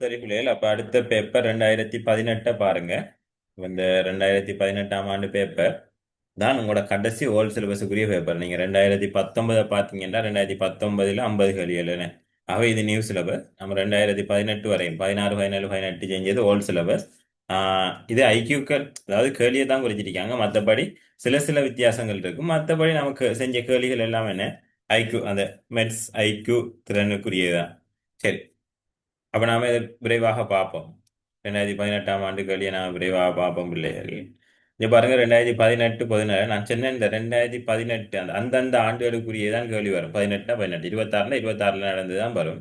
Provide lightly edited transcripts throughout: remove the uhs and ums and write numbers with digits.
சரி பிள்ளைகள், அப்ப அடுத்த பேப்பர் 2018 பாருங்க. இந்த 2018ஆம் ஆண்டு பேப்பர் தான் உங்களோட கடைசி ஓல்ட் சிலபஸுக்குரிய பேப்பர். நீங்க 2019 பார்த்தீங்கன்னா 2019ல் 50 கேள்விகள். ஆகவே இது நியூ சிலபஸ். நம்ம 2018 வரையும் 16, 17, 18 செஞ்சது ஓல்ட் சிலபஸ். இது ஐக்யூக்கள், அதாவது கேள்வியை தான் குறிச்சிருக்காங்க. மற்றபடி சில சில வித்தியாசங்கள் இருக்கும். மற்றபடி நமக்கு செஞ்ச கேள்விகள் எல்லாம் என்ன, ஐக்யூ, அந்த மெட்ஸ் ஐக்யூ திறனுக்குரியதுதான். சரி, அப்ப நாம இதை விரைவாக பார்ப்போம். 2018ஆம் ஆண்டு கேள்வியை நாம விரைவாக பார்ப்போம் பிள்ளைகள். இங்க பாருங்க, 2018, 16 நான் சொன்னேன். இந்த 2018 அந்த அந்தந்த ஆண்டுகளுக்குரியதான் கேள்வி வரும். 18, 18, 26 நடந்துதான் வரும்.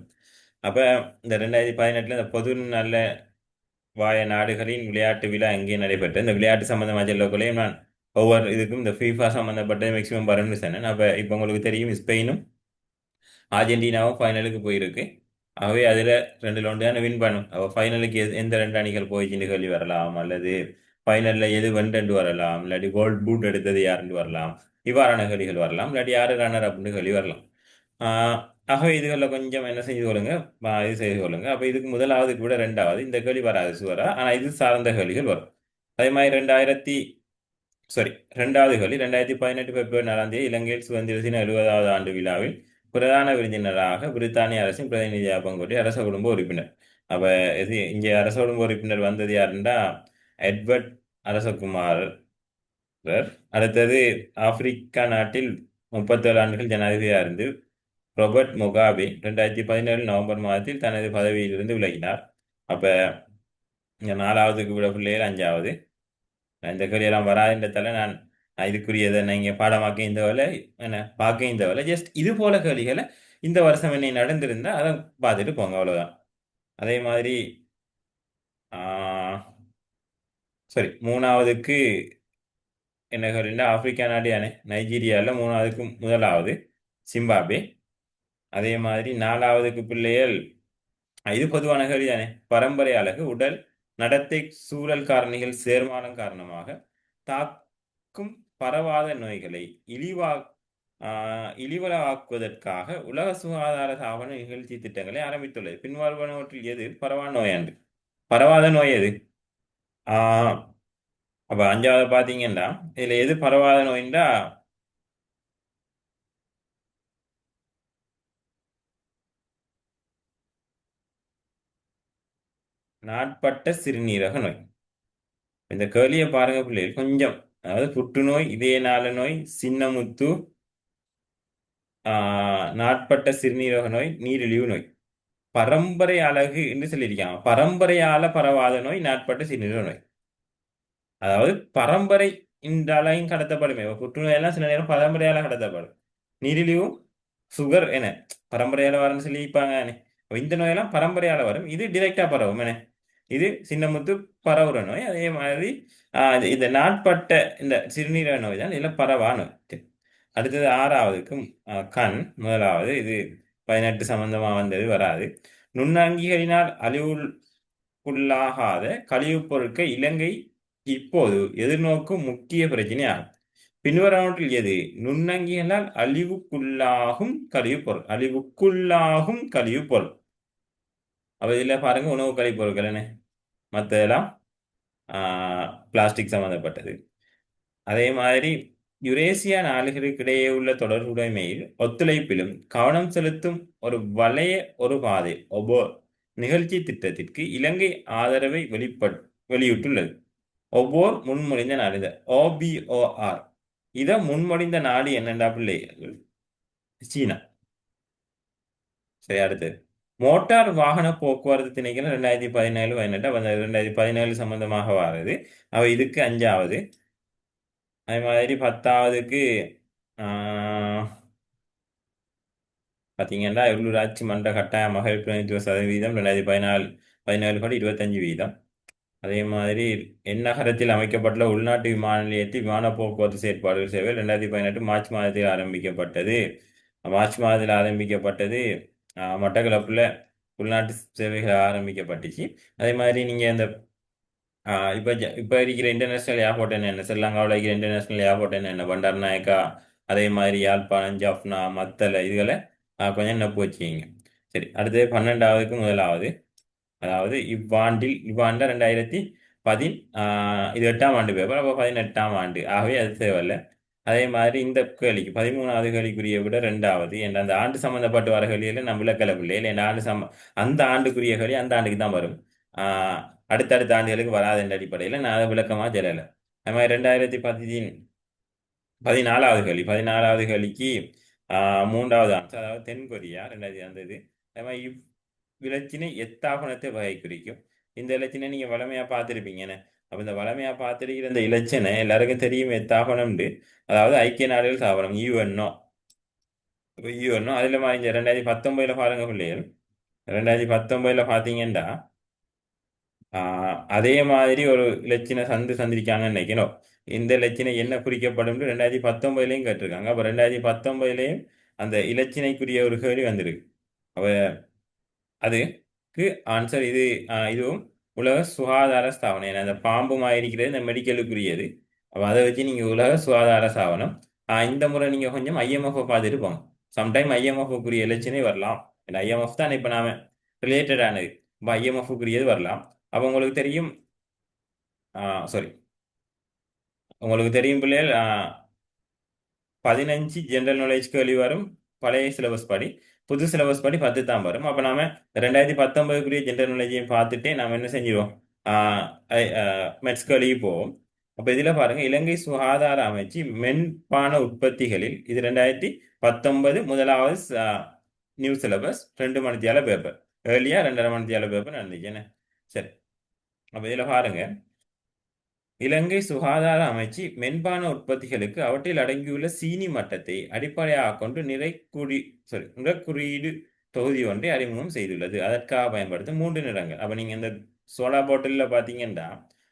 அப்ப இந்த 2018 இந்த பொது நல்ல வாய நாடுகளின் விளையாட்டு விழா எங்கே நடைபெற்றது, இந்த விளையாட்டு சம்பந்தமாக சொல்லக்குள்ளேயும் நான் ஒவ்வொரு இதுக்கும் இந்த ஃபீஃபா சம்பந்தப்பட்ட மேக்சிமம் வரும்னு சொன்னேன். அப்ப இப்ப உங்களுக்கு தெரியும், ஸ்பெயினும் அர்ஜென்டினாவும் ஃபைனலுக்கு போயிருக்கு. ஆகவே அதில் ரெண்டுல ஒன்று தான் வின் பண்ணும். அப்போ ஃபைனலுக்கு எந்த ரெண்டு அணிகள் போயிச்சுன்னு கேள்வி வரலாம், அல்லது ஃபைனலில் எது வென்று வரலாம், இல்லாட்டி கோல்ட் பூட் எடுத்தது யாருன்னு வரலாம். இவ்வாறான கேள்விகள் வரலாம். இல்லாட்டி யாரு ரன்னர் அப்படின்னு கேள்வி வரலாம். ஆஹ் ஆகவே இதுகளில் கொஞ்சம் என்ன செய்து கொள்ளுங்க, இது செய்து கொள்ளுங்க. அப்போ இதுக்கு முதலாவதுக்கு விட ரெண்டாவது இந்த கேள்வி வராது சுவரா, ஆனால் இது சார்ந்த கேள்விகள் வரும். அதே மாதிரி ரெண்டாவது கேள்வி 2018 பிப்ரவரி 4 இலங்கையில் சுதந்திர தின 70வது ஆண்டு விழாவில் பிரதான விருந்தினராக பிரித்தானிய அரசின் பிரதிநிதியாக பங்கேற்று அரச குடும்ப உறுப்பினர். அப்ப இது இங்கே அரச குடும்ப உறுப்பினர் வந்தது யாருன்னா எட்வர்ட் அரசகுமாரர். அடுத்தது ஆப்பிரிக்கா நாட்டில் 37 ஆண்டுகள் ஜனாதிபதியாக இருந்து ரொபர்ட் முகாபே 2017 நவம்பர் மாதத்தில் தனது பதவியிலிருந்து விலகினார். அப்ப இங்க நாலாவதுக்கு விட பிள்ளைகள் அஞ்சாவது. இந்த கேள்வியெல்லாம் வராதுன்றதால நான் இதுக்குரியதை நீங்க பாடமாக்க இந்த வேலை, என்ன பார்க்க இந்த வேலை, ஜஸ்ட் இது போல கேள்விகளை இந்த வருஷம் என்ன நடந்திருந்தா அதை பார்த்துட்டு போங்க, அவ்வளவுதான். அதே மாதிரி ஆஹ் சரி, மூணாவதுக்கு என்ன கேள்வின்னா ஆப்பிரிக்கா நாடு யானே நைஜீரியாவில், மூணாவதுக்கு முதலாவது சிம்பாபே. அதே மாதிரி நாலாவதுக்கு பிள்ளைகள், இது பொதுவான கேள்வி தானே, பரம்பரை அழகு உடல் நடத்தை சூழல் காரணிகள் சேர்மானம் காரணமாக தாக்கும் பரவாத நோய்களை இழிவா இழிவலாக்குவதற்காக உலக சுகாதார ஸ்தாபன நிகழ்ச்சி திட்டங்களை ஆரம்பித்துள்ளது. பின்வருவனவற்றில் எது பரவாத நோயாண்டு? பரவாத நோய் எது? ஆஹ் அப்ப அஞ்சாவது பாத்தீங்கன்னா இதுல எது பரவாத நோய்ன்றா, நாட்பட்ட சிறுநீரக நோய். இந்த கேள்வியை பாருங்க பிள்ளைகள் கொஞ்சம். அதாவது புற்றுநோய், இதய நாள நோய், சின்னமுத்து, நாட்பட்ட சிறுநீரக நோய், நீரிழிவு நோய். பரம்பரை அழகு என்று சொல்லியிருக்காங்க. பரம்பரையால பரவாத நோய் நாட்பட்ட சிறுநீரக நோய். அதாவது பரம்பரை இந்த அலையும் கடத்தப்படுமே. புற்றுநோய் எல்லாம் சில நேரம் பரம்பரையால கடத்தப்படும். நீரிழிவும் சுகர் என பரம்பரையால வரும்னு சொல்லியிருப்பாங்க. அப்ப இந்த நோயெல்லாம் பரம்பரையால வரும். இது டிரெக்டா பரவும் என. இது சின்னமுத்து பரவுற நோய். அதே மாதிரி இந்த நாட்பட்ட இந்த சிறுநீரக நோய் தான் இதுல பரவா நோய். சரி. அடுத்தது ஆறாவதுக்கும் கண் முதலாவது. இது 18 சம்பந்தமா வந்தது, வராது. நுண்ணங்கிகளினால் அழிவுக்குள்ளாகாத கழிவுப் பொருட்கள் இலங்கை இப்போது எதிர்நோக்கும் முக்கிய பிரச்சனையாகும். பின்வருவனவற்றில் எது நுண்ணங்கிகளால் அழிவுக்குள்ளாகும் கழிவுப் பொருள்? அப்ப இதுல பாருங்க, உணவு கழிவுப் பொருட்கள் என்ன, மற்றதெல்லாம் பிளாஸ்டிக் சம்பந்தப்பட்டது. அதே மாதிரி யுரேசியா நாடுகளுக்கிடையே உள்ள தொடர்புடைமையில் ஒத்துழைப்பிலும் கவனம் செலுத்தும் ஒரு வளைய ஒரு பாதை ஒபோ நிகழ்ச்சி திட்டத்திற்கு இலங்கை ஆதரவை வெளியிட்டுள்ளது. ஒவ்வொரு முன்மொழிந்த நாடு, இந்த OBOR இதை முன்மொழிந்த நாடு என்னண்டா பிள்ளைகள்? சீனா. சரி, அடுத்து மோட்டார் வாகன போக்குவரத்து திணைக்களம் 2017, 18 அப்ப 2017 சம்பந்தமாக வாருது. அவ இதுக்கு அஞ்சாவது. அதே மாதிரி பத்தாவதுக்கு பார்த்தீங்கன்னா உள்ளூராட்சி மன்ற கட்டாய மகளிர் பிரதிநிதித்துவ சதவீதம் 2017 25%. அதே மாதிரி எந்நகரத்தில் அமைக்கப்பட்டுள்ள உள்நாட்டு விமான நிலையத்தில் விமான போக்குவரத்து செயற்பாடுகள் சேவை 2018 மார்ச் மாதத்தில் ஆரம்பிக்கப்பட்டது. மட்டக்களப்பில் உள்நாட்டு சேவைகள் ஆரம்பிக்கப்பட்டுச்சு. அதே மாதிரி நீங்கள் இந்த இப்போ இருக்கிற இன்டர்நேஷனல் ஏர்போர்ட் என்ன, ஸ்ரீலங்காவில் இருக்கிற இன்டர்நேஷனல் ஏர்போர்ட் என்ன, பண்டார்நாயக்கா, அதே மாதிரி யாழ்ப்பாணம், ஜாஃப்னா, மத்தளை, இதுகளை கொஞ்சம் நப்பு வச்சுக்கிங்க. சரி, அடுத்தது 12வதுக்கு முதலாவது. அதாவது இவ்வாண்டு 2010 இது 8ஆம் ஆண்டு பேப்பர், அப்போ 18ஆம் ஆண்டு, ஆகவே அது தேவையில்லை. அதே மாதிரி இந்த கேள்விக்கு 13வது கேள்விக்குரிய விட ரெண்டாவது என்ற அந்த ஆண்டு சம்பந்தப்பட்டு வர கேள்வியில நான் விளக்கல பிள்ளை இந்த அந்த ஆண்டுக்குரிய கேள்வி அந்த ஆண்டுக்கு தான் வரும். ஆஹ் அடுத்தடுத்த ஆண்டுகளுக்கு வராது என்ற அடிப்படையில் நான் அதை விளக்கமா சொல்லலை. அது மாதிரி 14வது கேள்விக்கு 3வது ஆன்சர், அதாவது தென்கொரியா 2000 அந்த இது. அது மாதிரி இவ்விலச்சினை எத்தாபனத்தை வகை குறிக்கும். இந்த இலச்சினை நீங்க வளமையா பார்த்துருப்பீங்கன்னு. அப்ப இந்த வளமையா பார்த்துருக்கிற இந்த இலச்சினை எல்லாருக்கும் தெரியும் எத்தாபனம்ண்டு. அதாவது ஐக்கிய நாடுகள் ஸ்தாபனம் யூஎன்ஓ. இப்போ யூஎன்ஓ அதில் இந்த 2019 பாருங்க பிள்ளைகள். 2019 பார்த்தீங்கன்னா அதே மாதிரி ஒரு இலச்சினை சந்திருக்காங்கன்னு நினைக்கணும். இந்த இலச்சினை என்ன குறிக்கப்படும் 2019 கேட்டிருக்காங்க. அப்போ 2019 அந்த இலச்சினைக்குரிய ஒரு கேள்வி வந்திருக்கு. அப்ப அதுக்கு ஆன்சர் இதுவும் உலக சுகாதார ஸ்தாபனம். ஏன்னா அந்த பாம்பு இருக்கிறது இந்த மெடிக்கலுக்குரியது. அப்போ அதை வச்சு நீங்கள் உலக சுகாதார ஸ்தாபனம். இந்த முறை நீங்கள் கொஞ்சம் ஐஎம்எஃப் பார்த்துட்டு போங்க. சம்டைம் ஐஎம்எஃப்க்குரிய இலச்சினை வரலாம். ஏன்னா ஐஎம்எஃப் தான் இப்போ நாம ரிலேட்டடானது. இப்போ ஐஎம்எஃப்க்குரியது வரலாம். அப்போ உங்களுக்கு தெரியும், சாரி, உங்களுக்கு தெரியும் பிள்ளைகள், 15 ஜென்ரல் நாலேஜ் கேள்வி வரும் பழைய சிலபஸ் படி. புது சிலபஸ் படி 10 தான் வரும். அப்போ நாம 2019 ஜென்ரல் நாலேஜையும் பார்த்துட்டு நாம என்ன செஞ்சிருவோம், மெட்ஸ் கேள்விக்கு போவோம். அப்போ இதில் பாருங்க, இலங்கை சுகாதார அமைச்சு மென்பான உற்பத்திகளில் இது 2019 முதலாவது நியூ சிலபஸ் 2 மணித்தியால பேப்பர். ஏர்லியா 2.5 மணித்தியால பேப்பர் நடந்துச்சு என்ன. சரி, அப்போ இதில் பாருங்க, இலங்கை சுகாதார அமைச்சு மென்பான உற்பத்திகளுக்கு அவற்றில் அடங்கியுள்ள சீனி மட்டத்தை அடிப்படையாக கொண்டு நிறக்குறியீடு தொகுதி ஒன்றை அறிமுகம் செய்துள்ளது. அதற்காக பயன்படுத்தும் 3 நிறங்கள். அப்ப நீங்க இந்த சோடா பாட்டிலில் பார்த்தீங்கன்னா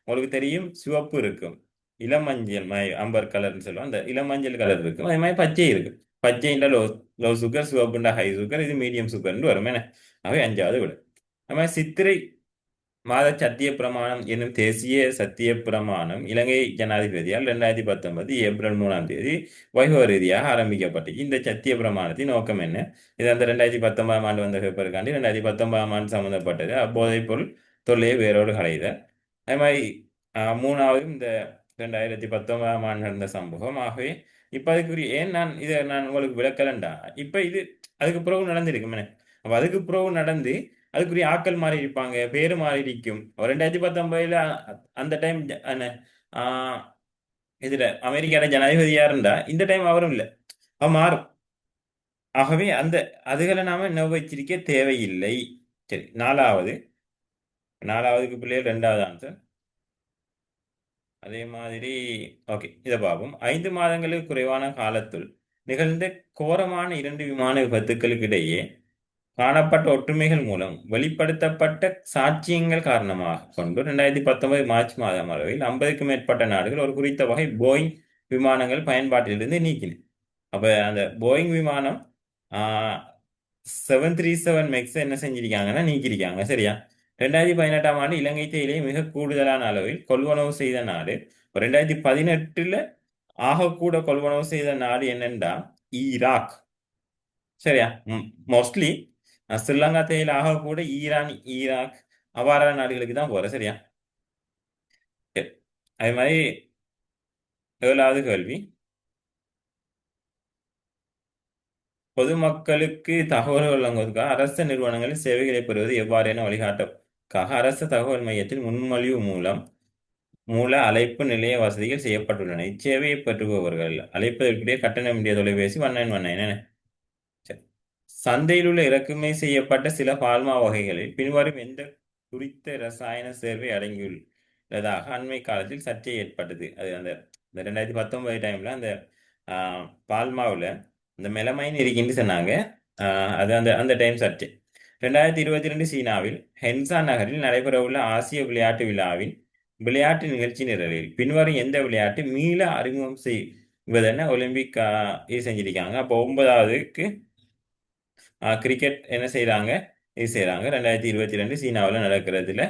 உங்களுக்கு தெரியும், சிவப்பு இருக்கும், இளமஞ்சள் அம்பர் கலர்னு சொல்லுவோம், அந்த இளமஞ்சள் கலர் இருக்கும், அதே மாதிரி பச்சை இருக்கு. பச்சைண்டா லோ சுகர், சிவப்புண்டா ஹை சுகர், இது மீடியம் சுகர்னு வரும் என்ன. அவை 5வது விட. அது மாதிரி சித்திரை மாத சத்திய பிரமாணம் என்னும் தேசிய சத்திய பிரமாணம் இலங்கை ஜனாதிபதியால் 2019 ஏப்ரல் 3ஆம் தேதி வைபவ ரீதியாக ஆரம்பிக்கப்பட்டது. இந்த சத்திய பிரமாணத்தின் நோக்கம் என்ன? இது அந்த 2019ஆம் ஆண்டு வந்த பேப்பருக்காண்டி 2019ஆம் ஆண்டு சம்பந்தப்பட்டது. போதைப் பொருள் தொல்லையை வேரோடு களைதல். அது மாதிரி 3வது இந்த 2019ஆம் ஆண்டு நடந்த சம்பவம். ஆகவே இப்ப அதுக்குரிய ஏன் நான் உங்களுக்கு விளக்கலண்டா, இப்ப இது அதுக்கு பிறகு நடந்திருக்கு. அப்ப அதுக்கு பிறகு நடந்து அதுக்குரிய ஆக்கள் மாறி இருப்பாங்க, பேரு மாறி இருக்கும். 2019 அந்த டைம் இதுல அமெரிக்கால ஜனாதிபதியா இருந்தா இந்த டைம் அவரும் இல்லை, அவன் மாறும். ஆகவே அதுகளை நாம வச்சிருக்க தேவையில்லை. சரி, நாலாவதுக்கு பிள்ளைகள் 2வது ஆன்சர். அதே மாதிரி ஓகே, இதை பார்ப்போம். 5 மாதங்களுக்கு குறைவான காலத்துள் நிகழ்ந்த கோரமான 2 விமான விபத்துக்களுக்கு இடையே காணப்பட்ட ஒற்றுமைகள் மூலம் வெளிப்படுத்தப்பட்ட சாட்சியங்கள் காரணமாக கொண்டு 2019 மார்ச் மாதம் அளவில் 50க்கும் மேற்பட்ட நாடுகள் ஒரு குறித்த வகை போயிங் விமானங்கள் பயன்பாட்டிலிருந்து நீக்கின. அப்ப அந்த போயிங் விமானம் 737 மேக்ஸ் என்ன செஞ்சிருக்காங்கன்னா நீக்கிருக்காங்க. சரியா? 2018ஆம் ஆண்டு இலங்கை தேயிலை மிக கூடுதலான அளவில் கொள்வனவு செய்த நாடு. 2018 ஆகக்கூட கொள்வனவு செய்த நாடு என்னென்றா ஈராக். சரியா? மோஸ்ட்லி ஸ்ரீலங்கா தேயிலை ஆகக்கூட ஈரான், ஈராக் அவ்வாறான நாடுகளுக்கு தான் போற. சரியா? அதே மாதிரி 7வது கேள்வி, பொதுமக்களுக்கு தகவல் வழங்குவதற்காக அரசு நிறுவனங்களில் சேவைகளை பெறுவது எவ்வாறு என வழிகாட்டுவதற்காக அரசு தகவல் மையத்தில் முன்மொழிவு மூல அழைப்பு நிலைய வசதிகள் செய்யப்பட்டுள்ளன. இச்சேவையை பெற்றுபவர்கள் அழைப்பதற்குரிய கட்டணமின்றிய தொலைபேசி 1919. சந்தையில் உள்ள இறக்குமதி செய்யப்பட்ட சில பால்மா வகைகளில் பின்வரும் எந்த குறித்த ரசாயன சேர்வை அடங்கியுள்ளதாக அண்மை காலத்தில் சர்ச்சை ஏற்பட்டது. அது அந்த 2019 டைம்ல அந்த பால்மாவில் அந்த மெலமைன் இருக்கின்னு சொன்னாங்க. அது அந்த டைம் சர்ச்சை. 2022 சீனாவில் ஹென்சான் நகரில் நடைபெறவுள்ள ஆசிய விளையாட்டு விழாவின் விளையாட்டு நிகழ்ச்சி நிரலில் பின்வரும் எந்த விளையாட்டு மீள அறிமுகம் செய்வதென ஒலிம்பிக் இது செஞ்சிருக்காங்க. அப்போ 9வதுக்கு கிரிக்கெட் என்ன செய்கிறாங்க, இது செய்கிறாங்க. 2022 சீனாவில் நடக்கிறதுல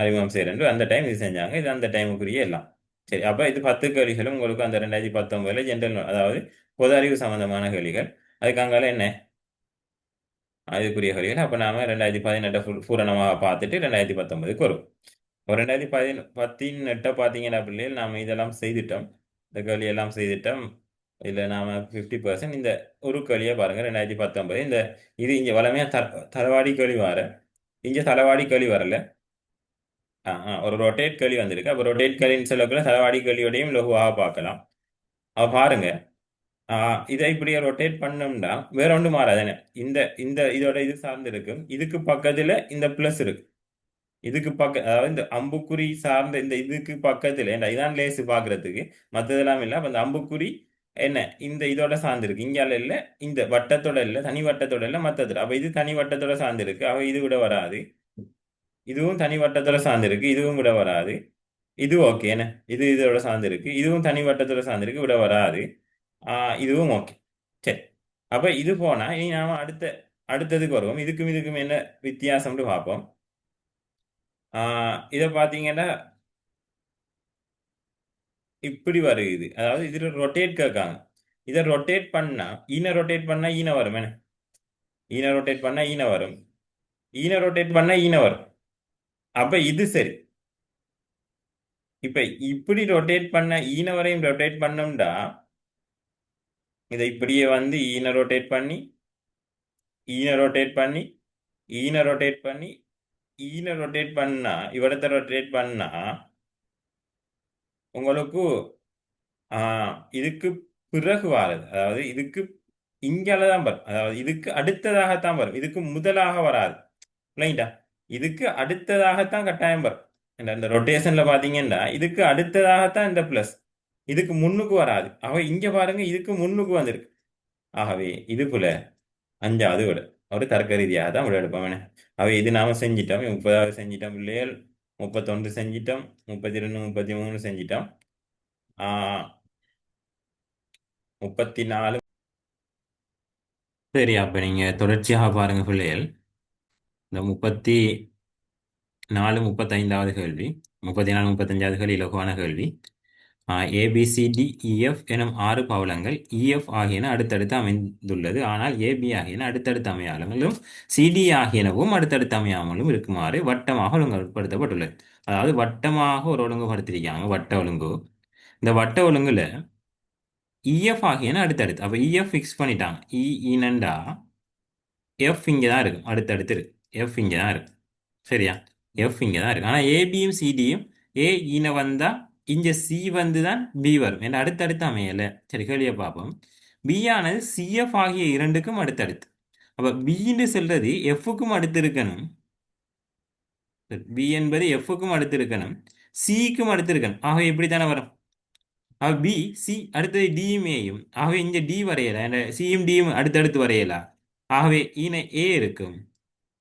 அறிமுகம் செய்கிறேன். அந்த டைம் இது செஞ்சாங்க. இது அந்த டைமுக்குரிய எல்லாம். சரி, அப்போ இது 10 கேள்விகளும் உங்களுக்கு அந்த 2019 ஜென்ரல், அதாவது பொது அறிவு சம்பந்தமான கேள்விகள். அதுக்கு அங்கால என்ன அதுக்குரிய கேள்விகள். அப்போ நாம 2018 பூரணமாக பார்த்துட்டு 2019க்கு வரும். ஒரு 2018 பார்த்தீங்கன்னா பிள்ளைகள் நாம் இதெல்லாம் செய்துட்டோம். இந்த கேள்வி எல்லாம் செய்துட்டோம். இதில் நாம் 50% இந்த ஒரு கேள்வியை பாருங்க. 2019 இந்த இது இங்கே வளமையாக தளவாடி கேள்வி வர இங்கே தளவாடி கேள்வி வரல. ஒரு ரொட்டேட் கேள்வி வந்திருக்கு. அப்போ ரொட்டேட் கேள்வின்னு சொல்லக்குள்ள தளவாடி கேள்வியோடையும் லகுவாக பார்க்கலாம். அப்போ பாருங்க, இதை இப்படியே ரொட்டேட் பண்ணோம்னா வேற ஒன்றும் மாறாது. இந்த இந்த இதோட இது சார்ந்து இருக்கும். இதுக்கு பக்கத்துல இந்த பிளஸ் இருக்கு. இதுக்கு அதாவது இந்த அம்புக்குறி சார்ந்த இந்த இதுக்கு பக்கத்துல இதான் லேசு பாக்குறதுக்கு, மற்றதெல்லாம் இல்லை. அப்ப இந்த அம்புக்குறி என்ன இந்த இதோட சார்ந்து இருக்கு. இங்கால இல்ல, இந்த வட்டத்தோட இல்ல, தனி வட்டத்தோட இல்ல, மத்தத்துல. அப்ப இது தனி வட்டத்தோட சார்ந்து இருக்கு. அவ இது விட வராது. இதுவும் தனி வட்டத்தோட சார்ந்து இருக்கு. இதுவும் விட வராது. இது ஓகே என்ன, இது இதோட சார்ந்து இருக்கு. இதுவும் தனி வட்டத்தோட சார்ந்து இருக்கு, விட வராது. இதுவும் ஓகே. சரி, அப்ப இது போனா இனி நாம அடுத்ததுக்கு வருவோம். இதுக்கும் இதுக்கும் என்ன வித்தியாசம்னு பார்ப்போம். இதை பார்த்தீங்கன்னா இப்படி வருது. அதாவது இதுல ரொட்டேட் கேட்காங்க. இதை ரொட்டேட் பண்ணா ஈன ரொட்டேட் பண்ணா ஈன வரும் என்ன, ஈன ரொட்டேட் பண்ணா ஈன வரும், ஈன ரொட்டேட் பண்ணா ஈன வரும். அப்ப இது சரி. இப்ப இப்படி ரொட்டேட் பண்ண ஈன வரையும் ரொட்டேட் பண்ணோம்டா இதை இப்படியே வந்து ஈன ரொட்டேட் பண்ணி ஈன ரொட்டேட் பண்ணி ஈன ரொட்டேட் பண்ணி ஈன ரொட்டேட் பண்ணா இவடத்தை ரொட்டேட் பண்ணா உங்களுக்கு இதுக்கு பிறகு வாரது. அதாவது இதுக்கு இங்கால தான் வரும். அதாவது இதுக்கு அடுத்ததாகத்தான் வரும். இதுக்கு முதலாக வராது. இல்லைங்களா? இதுக்கு அடுத்ததாகத்தான் கட்டாயம் வரும். இந்த ரொட்டேஷன்ல பாத்தீங்கன்னா இதுக்கு அடுத்ததாகத்தான் இந்த பிளஸ், இதுக்கு முன்னுக்கு வராது. ஆக இங்க பாருங்க, இதுக்கு முன்னுக்கு வந்திருக்கு. ஆகவே இது போல 5வது விட ஒரு தர்க்க ரீதியாக தான் விட எடுப்போம். அவை இது நாம செஞ்சிட்டோம். 30வது செஞ்சிட்டோம் பிள்ளைகள், 31 செஞ்சிட்டோம், 32 33 செஞ்சிட்டோம், 34. சரி, அப்ப நீங்க தொடர்ச்சியாக பாருங்க பிள்ளைகள். இந்த 34 35வது கேள்வி, 34 35வது கேள்வி இலகுவான கேள்வி. ABCDEF எனும் 6 பவளங்கள் EF ஆகியன அடுத்தடுத்து அமைந்துள்ளது. ஆனால் AB ஆகியன அடுத்தடுத்து அமையாமலும் CD ஆகியனவும் அடுத்தடுத்து அமையாமலும் இருக்குமாறு வட்டமாக ஒழுங்குபடுத்தப்பட்டுள்ளது. அதாவது வட்டமாக ஒரு ஒழுங்குபடுத்திருக்காங்க, வட்ட ஒழுங்கு. இந்த வட்ட ஒழுங்குல EF ஆகியன அடுத்தடுத்து. அப்ப EF ஃபிக்ஸ் பண்ணிட்டாங்க. ஈனண்டா F இங்கே தான் இருக்கும், அடுத்தடுத்து இருக்கு. F இங்கே தான் இருக்கு. சரியா? F இங்கே தான் இருக்கு. ஆனால் ஏபியும் சிடியும் ஏ ஈன வந்தா இங்க சி வந்து தான் பி வரும். ஏன்னா அடுத்தடுத்து அமையல. சரி, கேள்வியை பார்ப்போம். பி ஆனது சிஎஃப் ஆகிய இரண்டுக்கும் அடுத்தடுத்து. அப்ப பின்னு சொல்றது எஃப்க்கும் அடுத்து இருக்கணும். பி என்பது எஃப்க்கும் அடுத்து இருக்கணும், சிக்கும் அடுத்து இருக்கணும். ஆகவே இப்படி தானே வரும். பி சி அடுத்தது டியும் ஏயும். ஆகவே இங்க டி வரையல, சியும் டியும் அடுத்தடுத்து வரையல. ஆகவே ஈன ஏ இருக்கும்.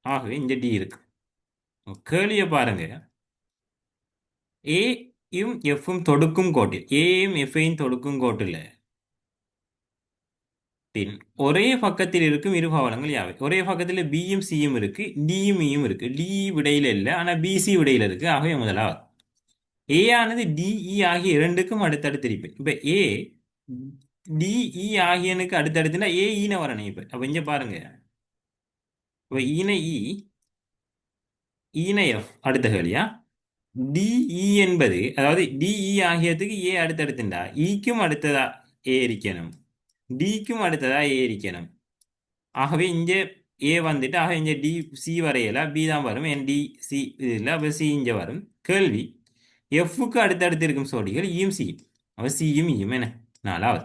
ஆகவே இங்க டி இருக்கு. கேள்வியை பாருங்க. ஏயும் எஃப்பும் தொடுக்கும் கோட்டில், ஏயும் எஃப்ஐயும் தொடுக்கும் கோட்டில் ஒரே பக்கத்தில் இருக்கும் இரு பாவலங்கள் யாவை? ஒரே பக்கத்தில் பியும் சியும் இருக்கு, டியும் ஈயும் இருக்கு. டி விடையில இல்லை, ஆனா பிசி விடையில இருக்கு. ஆகவே முதலாவது ஏ ஆனது டிஇ ஆகிய இரண்டுக்கும் அடுத்தடுத்து இருப்பேன். இப்ப ஏ டிஇ ஆகியனுக்கு அடுத்தடுத்துனா ஏ ஈன வரணும். இப்ப அப்ப இங்க பாருங்க, இப்ப ஈன இ ஈன எஃப் அடுத்த கேள்வியா. டிஇ என்பது, அதாவது டிஇ ஆகியதுக்கு ஏ அடுத்தடுத்துண்டா ஈக்கும் அடுத்ததா ஏ இருக்கணும், டிக்கும் அடுத்ததா ஏ இருக்கணும். ஆகவே இங்க ஏ வந்துட்டு, ஆக இங்க டி சி வரையல, பி தான் வரும். என் டி சி இல்லை, அப்ப சி இங்க வரும். கேள்வி, எஃப்க்கு அடுத்தடுத்து இருக்கும் சோடிகள் ஈயும் சி. அப்ப சியும் ஈயும் என்ன, 4வது.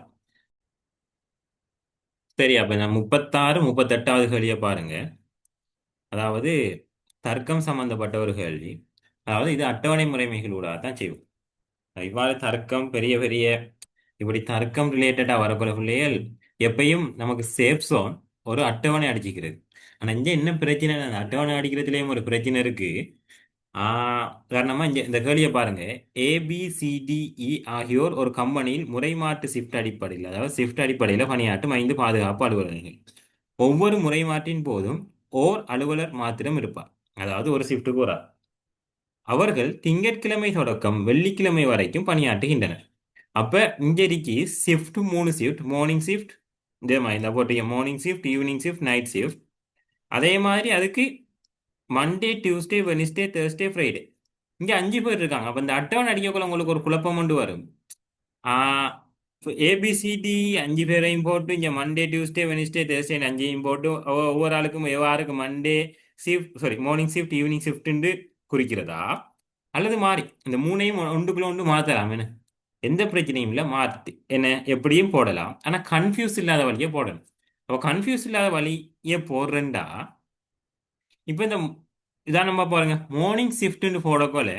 சரி, அப்ப இந்த 36 38வது கேள்வியை பாருங்க. அதாவது தர்க்கம் சம்பந்தப்பட்ட ஒரு கேள்வி. அதாவது இது அட்டவணை முறைமைகளூடாக தான் செய்வோம். இவ்வாறு தர்க்கம் பெரிய பெரிய இப்படி தர்க்கம் ரிலேட்டடா வரக்கூடிய பிள்ளைகள் எப்பயும் நமக்கு சேஃப் ஜோன் ஒரு அட்டவணை அடிச்சுக்கிறது. ஆனா இங்க என்ன பிரச்சனை, அந்த அட்டவணை அடிக்கிறதுலயும் ஒரு பிரச்சனை இருக்கு. காரணமா இந்த கேள்வியை பாருங்க. ABCDE ஆகியோர் ஒரு கம்பெனியில் முறைமாற்று ஷிஃப்ட் அடிப்படையில், அதாவது ஷிஃப்ட் அடிப்படையில் பணியாற்றும் 5 பாதுகாப்பு அலுவலர்கள். ஒவ்வொரு முறைமாற்றின் போதும் ஓர் அலுவலர் மாத்திரம் இருப்பார். அதாவது ஒரு ஷிஃப்ட்டுக்கு ஒரு ஆள். அவர்கள் திங்கட்கிழமை தொடக்கம் வெள்ளிக்கிழமை வரைக்கும் பணியாற்றுகின்றனர். அப்ப இன்றைக்கு ஷிஃப்ட் 3 ஷிஃப்ட், மார்னிங் ஷிஃப்ட், இதே மாதிரி இந்த போட்டிங்க morning shift, evening shift, night shift. அதே மாதிரி அதுக்கு Monday Tuesday Wednesday Thursday Friday இங்கே 5 பேர் இருக்காங்க. அப்போ இந்த அட்டவணை அடிக்கக்குள்ள உங்களுக்கு ஒரு குழப்பம் கொண்டு வரும். ஏபிசிடி 5 பேரையும் போட்டு இங்கே மண்டே டியூஸ்டே வெனிஸ்டே தேர்ஸ்டே 5ஐயும் போட்டு ஒவ்வொரு ஆளுக்கும் எவ்வாறுக்கு Monday shift sorry morning shift evening ஷிஃப்ட்னு குறிக்கிறதா, அல்லது மாறி இந்த மூணையும் ஒன்றுக்குள்ள ஒன்று மாற்றலாம். என்ன எந்த பிரச்சனையும் இல்லை, மாற்றி என்ன எப்படியும் போடலாம். ஆனால் கன்ஃபியூஸ் இல்லாத வழியை போடணும். அப்போ கன்ஃபியூஸ் இல்லாத வழியை போடுறேன்டா இப்போ இந்த இதான் நம்ம பாருங்க மார்னிங் ஷிஃப்ட்னு போடக்கோல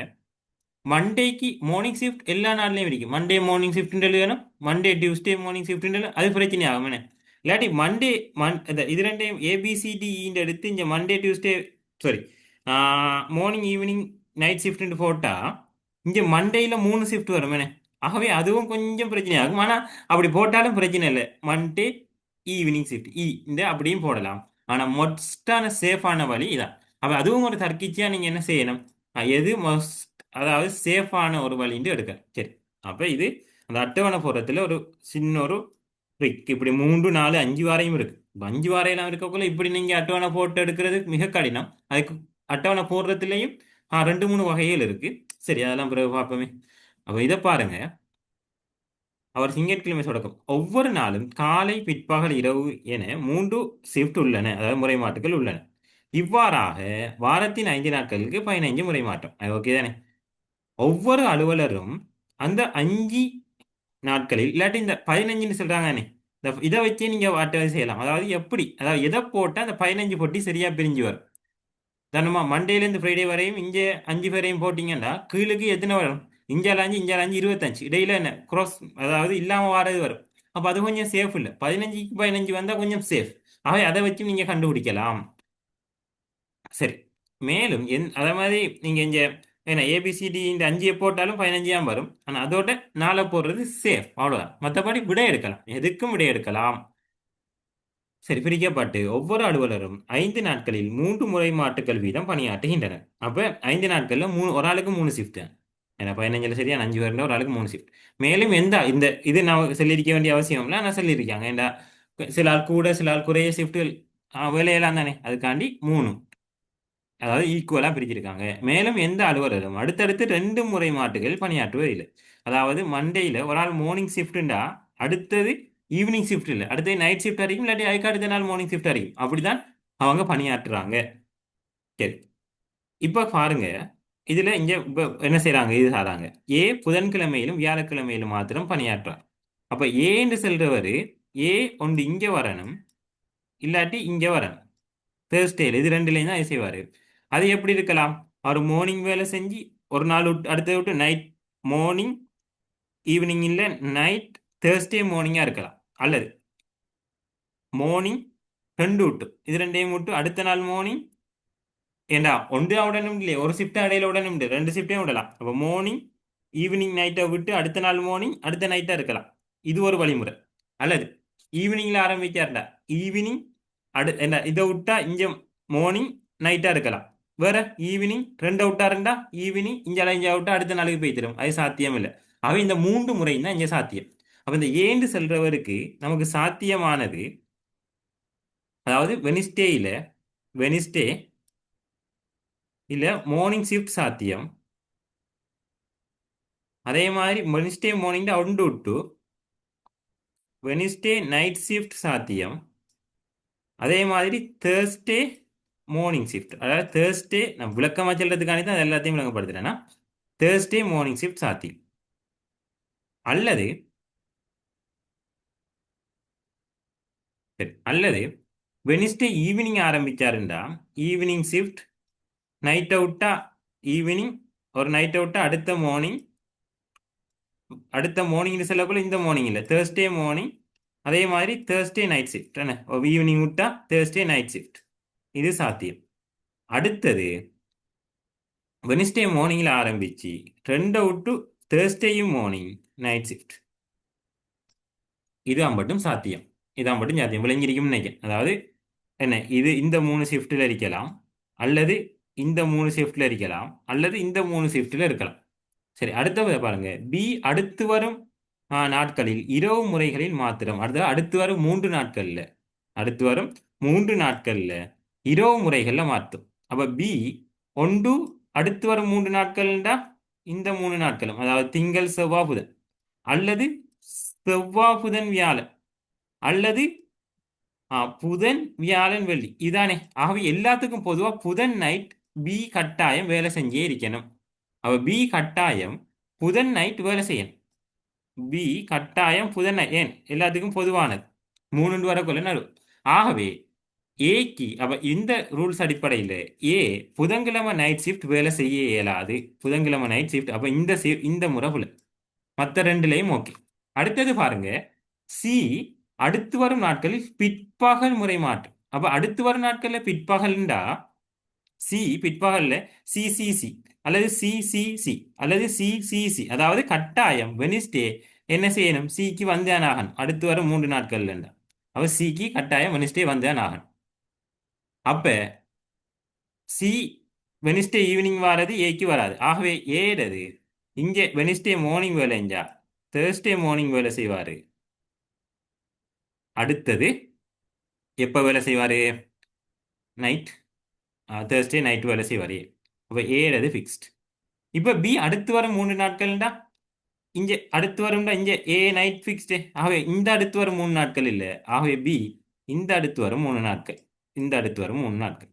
மண்டேக்கு மார்னிங் ஷிஃப்ட் எல்லா நாள்லையும் இருக்கும். மண்டே மார்னிங் ஷிஃப்ட் எழுதணும், மண்டே டியூஸ்டே மார்னிங் ஷிஃப்ட் எழுதணும். அது பிரச்சனை ஆகும். என்ன இல்லாட்டி மண்டே இது ரெண்டையும் ஏபிசிடிஇன்னு எடுத்து இங்கே Monday Tuesday sorry morning evening night ஷிஃப்ட்னு போட்டால் இங்கே மண்டேயில் 3 ஷிஃப்ட் வரும். என்ன ஆகவே அதுவும் கொஞ்சம் பிரச்சனை ஆகும். ஆனால் அப்படி போட்டாலும் பிரச்சனை இல்லை. மண்டே ஈவினிங் ஷிஃப்ட் இந்த அப்படியும் போடலாம். ஆனால் மொஸ்டான சேஃபான வழி இதான். அப்போ அதுவும் ஒரு தர்க்கிச்சியாக நீங்கள் என்ன செய்யணும், எது அதாவது சேஃபான ஒரு வழின்னு எடுக்க. சரி, அப்போ இது அந்த அட்டவணை போடுறதுல ஒரு சின்ன ஒரு ட்ரிக். இப்படி 3, 4, 5 வாரையும் இருக்கு. 5 வாரையெல்லாம் இருக்கக்குள்ள இப்படி நீங்கள் அட்டவணை போட்டு எடுக்கிறது மிக கடினம். அதுக்கு அட்டவணை போடுறதுலையும் 2, 3 வகைகள் இருக்கு. சரி, அதெல்லாம் பிறகு பார்ப்போமே. அப்போ இதை பாருங்க, அவர் திங்கட்கிழமை தொடக்கம் ஒவ்வொரு நாளும் காலை பிற்பகல் இரவு என 3 ஷிஃப்ட் உள்ளன, அதாவது முறைமாட்டுகள் உள்ளன. இவ்வாறாக வாரத்தின் 5 நாட்களுக்கு 15 முறைமாற்றம். அது ஓகே தானே? ஒவ்வொரு அலுவலரும் அந்த 5 நாட்களில் இல்லாட்டி இந்த 15ன்னு சொல்றாங்கன்னு இதை வச்சே நீங்க அட்டவணை செய்யலாம். அதாவது எப்படி, அதாவது எதை போட்டால் அந்த 15 பொட்டி சரியா பிரிஞ்சு வரும். தானமா மண்டேலேருந்து ஃப்ரைடே வரையும் இங்கே 5 பேரையும் போட்டிங்கன்னா கீழுக்கு எத்தனை வரும், இஞ்சால 5 இஞ்சால 5 25, இடையில என்ன cross அதாவது இல்லாமல் வாரது வரும். அப்போ அது கொஞ்சம் சேஃப் இல்லை. 15க்கு 15 வந்தால் கொஞ்சம் சேஃப். ஆகவே அதை வச்சு நீங்கள் கண்டுபிடிக்கலாம். சரி, மேலும் அதே மாதிரி நீங்கள் இங்கே ஏன்னா ஏபிசிடி இந்த 5 போட்டாலும் 15 வரும். ஆனால் அதோட 4 போடுறது சேஃப், அவ்வளோதான். மற்றபடி விடை எடுக்கலாம், எதுக்கும் விடை எடுக்கலாம். சரி, பிரிக்கப்பட்டு ஒவ்வொரு அலுவலரும் 5 நாட்களில் 3 முறை மாட்டுக்கள் வீதம் பணியாற்றுகின்றனர். அப்போ 5 நாட்களில் ஒரு ஆளுக்கு 3 ஷிஃப்ட். ஏன்னா 15 சரியா 5 பேர் ஒரு ஆளுக்கு 3 ஷிஃப்ட். மேலும் இந்த இது நான் சொல்லியிருக்க வேண்டிய அவசியம் இல்லை, நான் சொல்லியிருக்காங்க. ஏன்னா சில ஆள் கூட சில ஆள் குறைய ஷிஃப்ட்டுகள் வேலையெல்லாம் தானே, அதுக்காண்டி 3 அதாவது ஈக்குவலாக பிரிச்சிருக்காங்க. மேலும் எந்த அலுவலரும் அடுத்தடுத்து 2 முறை மாட்டுகள் பணியாற்றுவதில்லை. அதாவது மண்டேயில் ஒரு ஆள் மார்னிங் ஷிஃப்ட்டுண்டா அடுத்தது ஈவினிங் ஷிஃப்ட் இல்லை, அடுத்தது நைட் ஷிஃப்ட் அறியும், இல்லாட்டி அதுக்கு அடுத்த நாள் மார்னிங் ஷிஃப்ட் அறியும். அப்படிதான் அவங்க பணியாற்றுறாங்க. சரி, இப்போ பாருங்க, இதில் இங்கே இப்போ என்ன செய்கிறாங்க, இது சாராங்க புதன்கிழமையிலும் வியாழக்கிழமையிலும் மாத்திரம் பணியாற்றுறார். அப்போ ஏன்னு சொல்றவர் ஒன்று இங்கே வரணும், இல்லாட்டி இங்கே வரணும். தேர்ஸ்டேல இது ரெண்டுலேயும் தான் செய்வார். அது எப்படி இருக்கலாம், அவர் மார்னிங் வேலை செஞ்சு ஒரு நாள் விட்டு அடுத்த விட்டு நைட் மார்னிங் ஈவினிங் இல்லை நைட் தேர்ஸ்டே மார்னிங்காக இருக்கலாம். அல்லது மார்னிங் 2 விட்டு இது ரெண்டையும் விட்டு அடுத்த நாள் மார்னிங் ஏண்டா ஒன்று உடனும் இல்லையே, ஒரு ஷிஃப்ட் இடையில உடனும் இல்லை, 2 ஷிஃப்டையும் விடலாம். அப்போ மார்னிங் ஈவினிங் நைட்டை விட்டு அடுத்த நாள் மார்னிங் அடுத்த நைட்டாக இருக்கலாம். இது ஒரு வழிமுறை. அல்லது ஈவினிங்கில் ஆரம்பிக்காருண்டா ஈவினிங் என்ன இதை விட்டா இங்கே மார்னிங் நைட்டாக இருக்கலாம். வேற ஈவினிங் 2 விட்டாருண்டா ஈவினிங் இங்கே விட்டா அடுத்த நாளுக்கு போய் தரும். அது சாத்தியம் இல்லை. அவை இந்த 3 முறை தான் இங்கே சாத்தியம். அப்போ இந்த ஏண்டு செல்றவருக்கு நமக்கு சாத்தியமானது, அதாவது வெனிஸ்டே இல்லை மார்னிங் ஷிஃப்ட் சாத்தியம். அதே மாதிரி வெனிஸ்டே மார்னிங் ஒன்று விட்டு வெனிஸ்டே நைட் ஷிஃப்ட் சாத்தியம். அதே மாதிரி தேர்ஸ்டே மார்னிங் ஷிஃப்ட், அதாவது தேர்ஸ்டே நான் விளக்கமாக சொல்றதுக்காண்டி தான் எல்லாத்தையும் விளங்கப்படுத்துறேன்னா தேர்ஸ்டே மார்னிங் ஷிஃப்ட் சாத்தியம். அல்லது வெனிஸ்டே ஈவினிங் ஆரம்பிச்சாருண்டா ஈவினிங் ஷிஃப்ட் நைட் அவுட்டா ஈவினிங் ஒரு நைட் அவுட்டா அடுத்த மார்னிங் சொல்லக்குள்ள இந்த மார்னிங் இல்லை தேர்ஸ்டே மார்னிங். அதே மாதிரி தேர்ஸ்டே நைட் ஷிஃப்ட் என்ன ஈவினிங் விட்டா தேர்ஸ்டே நைட் ஷிஃப்ட், இது சாத்தியம். அடுத்தது வெனிஸ்டே மார்னிங்கில் ஆரம்பிச்சு 2 விட்டு தேர்ஸ்டேயும் மார்னிங் நைட் ஷிஃப்ட், இதுதான் மட்டும் சாத்தியம். இதான் மட்டும் சாத்தியம் விளங்கிருக்கும் நினைக்கிறேன். அதாவது என்ன இது இந்த 3 ஷிஃப்ட்டில் இருக்கலாம், அல்லது இந்த 3 ஷிஃப்ட்டில் இருக்கலாம், அல்லது இந்த 3 ஷிஃப்ட்டில் இருக்கலாம். சரி, அடுத்த பாருங்க அடுத்து வரும் நாட்களில் இரவு முறைகளில் மாத்திரம் அடுத்து வரும் 3 நாட்கள்ல இரவு முறைகள்ல மாற்றும். அப்ப பி ஒன்று அடுத்து வரும் 3 நாட்கள்டா இந்த 3 நாட்களும், அதாவது திங்கள் செவ்வாய் புதன், அல்லது செவ்வாய் புதன் வியாழன், அல்லது புதன் வியாழன் வெள்ளி, இதானே. ஆகவே எல்லாத்துக்கும் பொதுவா புதன் நைட் பி கட்டாயம் வேலை செஞ்சே இருக்கணும். அவ பி கட்டாயம் புதன் நைட் வேலை செய்யணும். பி கட்டாயம் புதன் night. ஏன் எல்லாத்துக்கும் பொதுவானது 3 வரக்குள்ள நடு. ஆகவே ஏக்கு அப்ப இந்த ரூல்ஸ் அடிப்படையில் ஏ புதன்கிழமை நைட் ஷிஃப்ட் வேலை செய்ய இயலாது. புதன்கிழமை நைட் ஷிஃப்ட் அப்ப இந்த முறை புல மற்ற ரெண்டுலையும் ஓகே. அடுத்தது பாருங்க, சி அடுத்து வரும் நாட்களில் பிற்பகல் முறை மாற்றம். அப்ப அடுத்து வரும் நாட்கள்ல பிற்பகல்ண்டா சி பிற்பகல்ல சிசிசி அல்லது சிசிசி அல்லது சிசிசி, அதாவது கட்டாயம் வெனிஸ்டே என்ன செய்யணும், சிக்கு வந்தான் ஆகணும் அடுத்து வரும் 3 நாட்கள்ல. அவ சிக்கு கட்டாயம் வெனிஸ்டே வந்தான் ஆகணும். அப்ப சி வெனிஸ்டே ஈவினிங் வாரது ஏக்கு வராது. ஆகவே ஏறது இங்கே வெனிஸ்டே மார்னிங் வேலை செஞ்சா தேர்ஸ்டே மார்னிங் வேலை செய்வாரு. அடுத்தது எப்போ வேலை செய்வாரு, நைட், தேர்ஸ்டே நைட் வேலை செய்வார். அப்போ ஏறது ஃபிக்ஸ்ட். இப்போ பி அடுத்து வரும் 3 நாட்கள்டா இங்கே அடுத்து வரும்டா இங்கே ஏ நைட் ஃபிக்ஸ்டு. ஆகவே இந்த அடுத்து வரும் 3 நாட்கள் இல்லை. ஆகவே பி இந்த அடுத்து வரும் 3 நாட்கள், இந்த அடுத்து வரும் 3 நாட்கள்.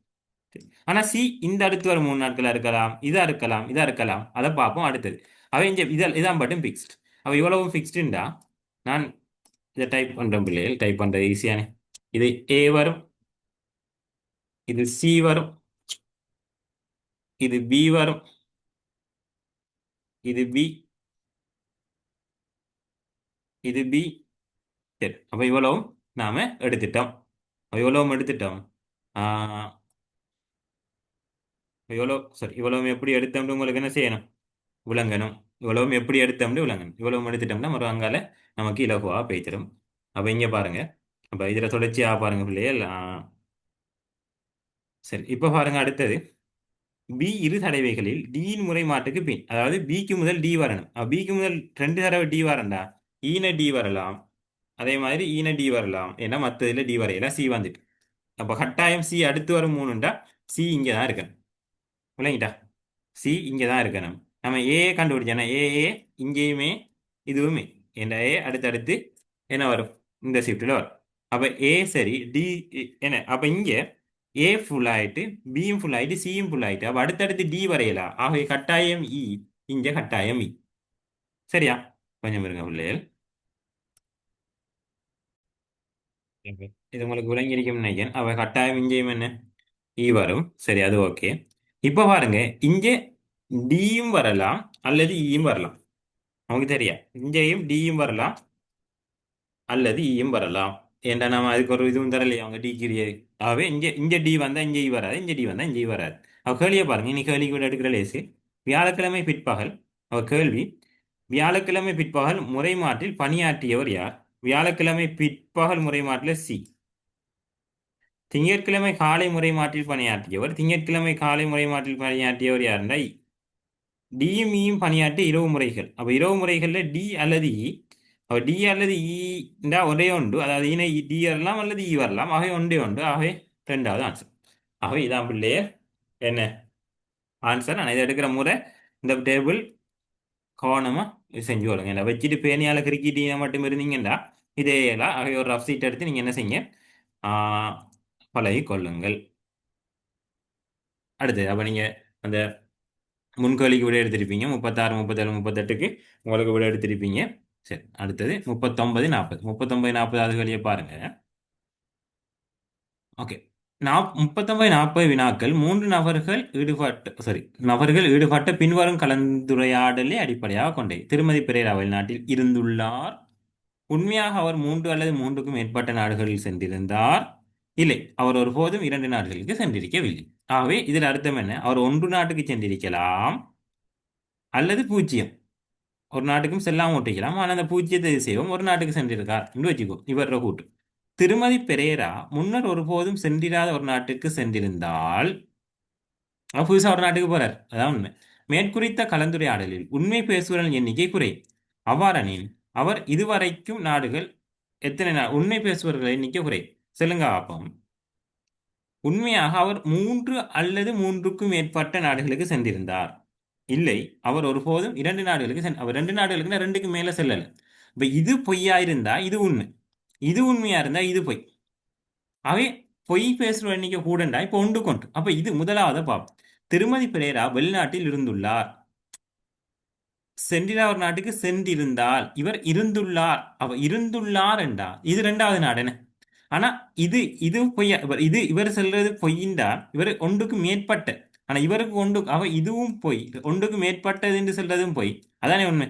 ஆனா சி இந்த அடுத்து வரும் 3 நாட்களா இருக்கலாம், இதா இருக்கலாம், இதா இருக்கலாம், அதை பார்ப்போம் அடுத்தது. அவை இங்கே இதான் மட்டும் ஃபிக்ஸ்ட். அவ இவ்வளவும் ஃபிக்ஸ்டுண்டா நான் இதை டைப் பண்றேன் பிள்ளைகள், டைப் பண்றது ஈஸியானே. இது ஏ வரும், இது சி வரும், இது பி வரும், இது பி, இது பி. சரி, அப்ப இவ்வளவும் நாம எடுத்துட்டோம். இவ்வளவும் எடுத்துட்டோம். இவ்வளவும் எப்படி எடுத்தோம்னு உங்களுக்கு என்ன செய்யணும், விளங்கணும். இவ்வளவும் எப்படி எடுத்தோம்னு விளங்கணும். இவ்வளவும் எடுத்துட்டோம்னா மறு அங்கால நமக்கு இலகுவா பேய்த்திடும். அப்ப இங்க பாருங்க, அப்ப இதுல தொடர்ச்சியா பாருங்க பிள்ளைகள். சரி, இப்ப பாருங்க அடுத்தது பி இரு தடவைகளில் டியின் முறை மாற்றுக்கு பின், அதாவது பிக்கு முதல் டி வரணும். பிக்கு முதல் 2 தடவை டி வரண்டா ஈன டி வரலாம், அதே மாதிரி ஈன டி வரலாம். ஏன்னா மற்றதுல டி வரையில சி வந்துட்டு. அப்போ கட்டாயம் சி அடுத்து வரும் 3ண்டா சி இங்கே தான் இருக்கணும். விளங்கிட்டா, சி இங்கே தான் இருக்கணும். நம்ம ஏ கண்டுபிடிச்சோன்னா ஏ இங்கேயுமே இதுவுமே என்ன ஏ அடுத்தடுத்து என்ன வரும், இந்த ஷிஃப்டில் வரும். அப்போ ஏ சரி டி என்ன, அப்போ இங்கே ஏ ஃபுல் ஆயிட்டு பியும் ஃபுல் ஆயிட்டு சியும் ஃபுல் ஆயிட்டு அப்போ அடுத்தடுத்து டி வரையலாம். ஆகவே கட்டாயம் இ இங்கே கட்டாயம் இ. சரியா, கொஞ்சம் இருங்க பிள்ளைகள். இது உங்களுக்கு விளங்கியிருக்கும் நினைக்கிறேன். அவ கட்டாயம் இங்கேயும் என்ன இ வரும். சரி, அது ஓகே. இப்போ பாருங்க, இங்கே டியும் வரலாம் அல்லது ஈயும் வரலாம். நமக்கு தெரியா, இங்கேயும் டியும் வரலாம் அல்லது ஈயும் வரலாம். ஏன்டா நம்ம அதுக்கு ஒரு இதுவும் தரலையே அவங்க டி கிரியாது. ஆகவே இங்கே டி வந்தா இங்கே ஈ வராது, இங்கே டி வந்தா இங்கே ஈ வராது. அவ கேள்வியை பாருங்க, இன்னைக்கு கேள்வி கூட எடுக்கிற லேசு. வியாழக்கிழமை பிற்பகல், அவ கேள்வி வியாழக்கிழமை பிற்பகல் முறைமாற்றில் பணியாற்றியவர் யார்? வியாழக்கிழமை பிற்பகல் முறைமாற்றில் சி. திங்கட்கிழமை காலை முறைமாற்றில் பணியாற்றியவர், திங்கட்கிழமை காலை முறைமாற்றில் பணியாற்றியவர் யாருண்டா இ. டியும் ஈயும் பணியாற்றி இரவு முறைகள். அப்ப இரவு முறைகள்ல டி அல்லது இ. அப்ப டி அல்லது இண்டா ஒரே உண்டு, அதாவது இணை டி வரலாம் அல்லது இ வரலாம். ஆகவே ஒன்றே உண்டு. ஆகவே 2வது ஆன்சர். ஆகவே இதான் பிள்ளையே என்ன ஆன்சர். நான் இதை எடுக்கிற முறை இந்த டேபிள் கவனமா செஞ்சு கொள்ளுங்க. என்ன வச்சுட்டு பேனியால கிரிக்கெட்டீங்க மட்டும் இருந்தீங்கன்னா இதே எல்லாம். ஆகவே ஒரு ரஃப் சீட் எடுத்து நீங்க என்ன செய்யுங்க, பழகி கொள்ளுங்கள். அடுத்து அப்ப நீங்க அந்த முன்கோழிக்கு விட எடுத்திருப்பீங்க 36, 37, 38க்கு உங்களுக்கு விட எடுத்திருப்பீங்க. சரி, அடுத்தது 39, 40. 39, 40 வழியை பாருங்க. ஓகே, 39, 40 வினாக்கள் 3 நபர்கள் ஈடுபட்ட பின்வரும் கலந்துரையாடலை அடிப்படையாக கொண்டே. திருமதி பெரேரா வெளிநாட்டில் இருந்துள்ளார். உண்மையாக அவர் 3 அல்லது 3க்கும் மேற்பட்ட நாடுகளில் சென்றிருந்தார். இல்லை, அவர் ஒருபோதும் 2 நாடுகளுக்கு சென்றிருக்கவில்லை. ஆகவே இதில் அர்த்தம் என்ன, அவர் 1 நாட்டுக்கு சென்றிருக்கலாம் அல்லது 0 ஒரு நாட்டுக்கும் செல்லாமல் ஒட்டிக்கலாம். ஆனால் அந்த 0 செய்வோம் ஒரு நாட்டுக்கு சென்றிருக்கார் என்று வச்சுக்கோ. இவர கூட்டு திருமதி பெரேரா முன்னர் ஒருபோதும் சென்றிராத ஒரு நாட்டுக்கு சென்றிருந்தால் புதுசாக ஒரு நாட்டுக்கு போறார், அதான் உண்மை. மேற்குறித்த கலந்துரையாடலில் உண்மை பேசுவதன் எண்ணிக்கை குறை. அவ்வாறெனில் அவர் இதுவரைக்கும் நாடுகள் எத்தனை உண்மை பேசுபவர்கள் எண்ணிக்கை குறை. சொல்லுங்க பார்ப்போம். உண்மையாக அவர் 3 அல்லது 3க்கும் மேற்பட்ட நாடுகளுக்கு சென்றிருந்தார். இல்லை, அவர் ஒருபோதும் 2 நாடுகளுக்கு அவர் 2 நாடுகளுக்குன்னா 2க்கு மேல செல்லல. இப்ப இது பொய்யா இருந்தா இது உண்மை, இது உண்மையா இருந்தா இது பொய். அவை பொய் பேசுற எண்ணிக்கை கூடண்டா இப்ப ஒன்று கொண்டு. அப்ப இது முதலாவது பாப்போம். திருமதி பிரேரா வெளிநாட்டில் இருந்துள்ளார். சென்றிரா ஒரு நாட்டுக்கு சென்றிருந்தால், இவர் இருந்துள்ளார். அவ இருந்துள்ளார் என்றா இது 2வது நாடு என்ன. ஆனா இது இது பொய்யா, இவர் சொல்றது பொய்யின்றா இவர் ஒன்றுக்கு மேற்பட்ட. ஆனா இவருக்கு ஒன்று அவ இதுவும் பொய், ஒன்றுக்கு மேற்பட்டது என்று சொல்றதும் பொய். அதானே உண்மை.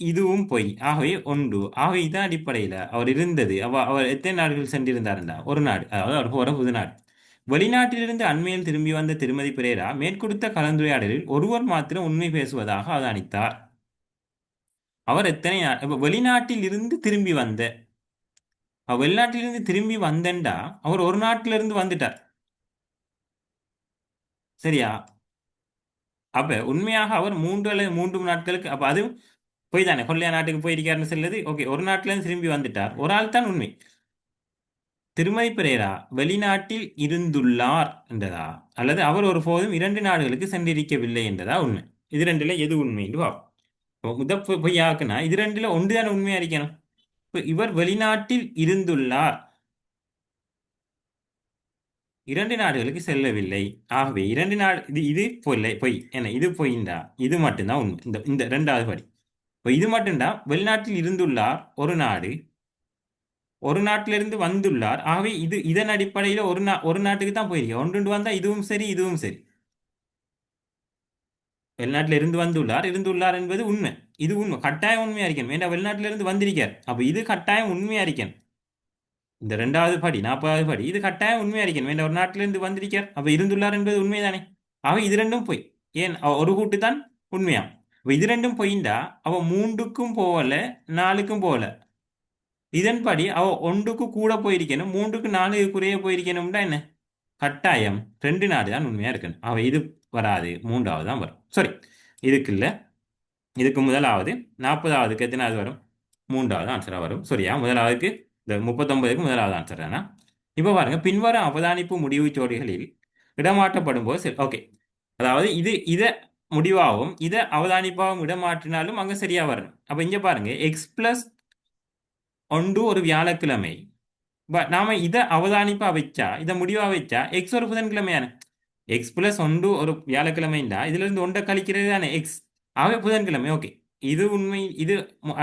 இதுவும் பொய். ஆகவே ஒன்று. ஆகவே இதான் அடிப்படையில் அவர் இருந்தது. அவர் எத்தனை நாடுகள் சென்றிருந்தாருண்டா ஒரு நாடு, அதாவது அவர் போற புது நாடு. வெளிநாட்டிலிருந்து அண்மையில் திரும்பி வந்த திருமதி பிரேரா மேற்கொடுத்த கலந்துரையாடலில் ஒருவர் மாத்திரம் உண்மை பேசுவதாக அவதானித்தார். அவர் எத்தனை வெளிநாட்டில் இருந்து திரும்பி வந்த, வெளிநாட்டிலிருந்து திரும்பி வந்தண்டா அவர் ஒரு நாட்டிலிருந்து வந்துட்டார். சரியா? அப்ப உண்மையாக அவர் 3 அல்லது 3 நாட்களுக்கு, அப்ப அது போய் தானே கொள்ளையா நாட்டுக்கு போயிருக்காருன்னு சொல்லுது. ஓகே, ஒரு நாட்டில இருந்து திரும்பி வந்துட்டார், ஒரு ஆள் தான் உண்மை. திருமதி பிரேரா வெளிநாட்டில் இருந்துள்ளார் என்றதா, அல்லது அவர் ஒருபோதும் 2 நாடுகளுக்கு சென்றிருக்கவில்லை என்றதா உண்மை. இது ரெண்டுல எது உண்மை என்று பார்ப்போம். முத பொய்யாக்குனா இது ரெண்டுல ஒன்று தானே உண்மையா இருக்கணும். இவர் வெளிநாட்டில் இருந்துள்ளார், 2 நாடுகளுக்கு செல்லவில்லை. ஆகவே 2 நாடு இது பொய் என்ன, இது பொய்ண்டா இது மட்டும்தான் உண்மை. இந்த 2வது படி. இப்போ இது மட்டும்தான் வெளிநாட்டில் இருந்துள்ளார் ஒரு நாடு, ஒரு நாட்டிலிருந்து வந்துள்ளார். ஆகவே இதன் அடிப்படையில் ஒரு நாட்டுக்கு தான் போயிருக்க. ஒன்று வந்தா இதுவும் சரி இதுவும் சரி. வெளிநாட்டில இருந்து வந்துள்ளார், இருந்துள்ளார் என்பது உண்மை. இது உண்மை, கட்டாயம் உண்மையா இருக்கணும். ஏன்னா வெளிநாட்டிலிருந்து வந்திருக்கார். அப்ப இது கட்டாயம் உண்மையா இருக்கணும். இந்த 2வது படி 40வது படி இது கட்டாயம் உண்மையா இருக்கணும். ஏன்னா ஒரு நாட்டிலிருந்து வந்திருக்கார், அப்ப இருந்துள்ளார் என்பது உண்மைதானே. அவ இது ரெண்டும் பொய். ஏன் ஒரு கூட்டு தான் உண்மையா. அப்ப இது ரெண்டும் பொய்ண்டா அவ 3க்கும் போகல 4க்கும் போகல. இதன்படி அவ 1க்கு கூட போயிருக்கணும், 3க்கு 4 குறைய போயிருக்கணும்டா என்ன கட்டாயம் 2 நாடு தான் உண்மையா இருக்கணும். அவ இது வராது, 3வது தான் வரும். சரி, இதுக்கு இல்ல, இதுக்கு முதலாவது 40வதுக்கு எத்தனாவது வரும், 3வது ஆன்சரா வரும். சரியா? முதலாவதுக்கு இந்த 39க்கு முதலாவது ஆன்சர் தானா. இப்போ பாருங்க, பின்வரும் அவதானிப்பு முடிவு ஜோடிகளில் இடமாற்றப்படும் போது சரி, ஓகே. அதாவது இதை முடிவாகவும் இதை அவதானிப்பாகவும் இடமாற்றினாலும் அங்க சரியா வரணும். அப்ப இங்க பாருங்க, x+1 ஒரு வியாழக்கிழமை. நாம இதை அவதானிப்பா வச்சா, இதை முடிவா வச்சா எக்ஸ் ஒரு புதன்கிழமையான, x+1 ஒரு வியாழக்கிழமைண்டா இதுல இருந்து 1 கழிக்கிறது தானே எக்ஸ். ஆகவே புதன்கிழமை. ஓகே, இது உண்மை. இது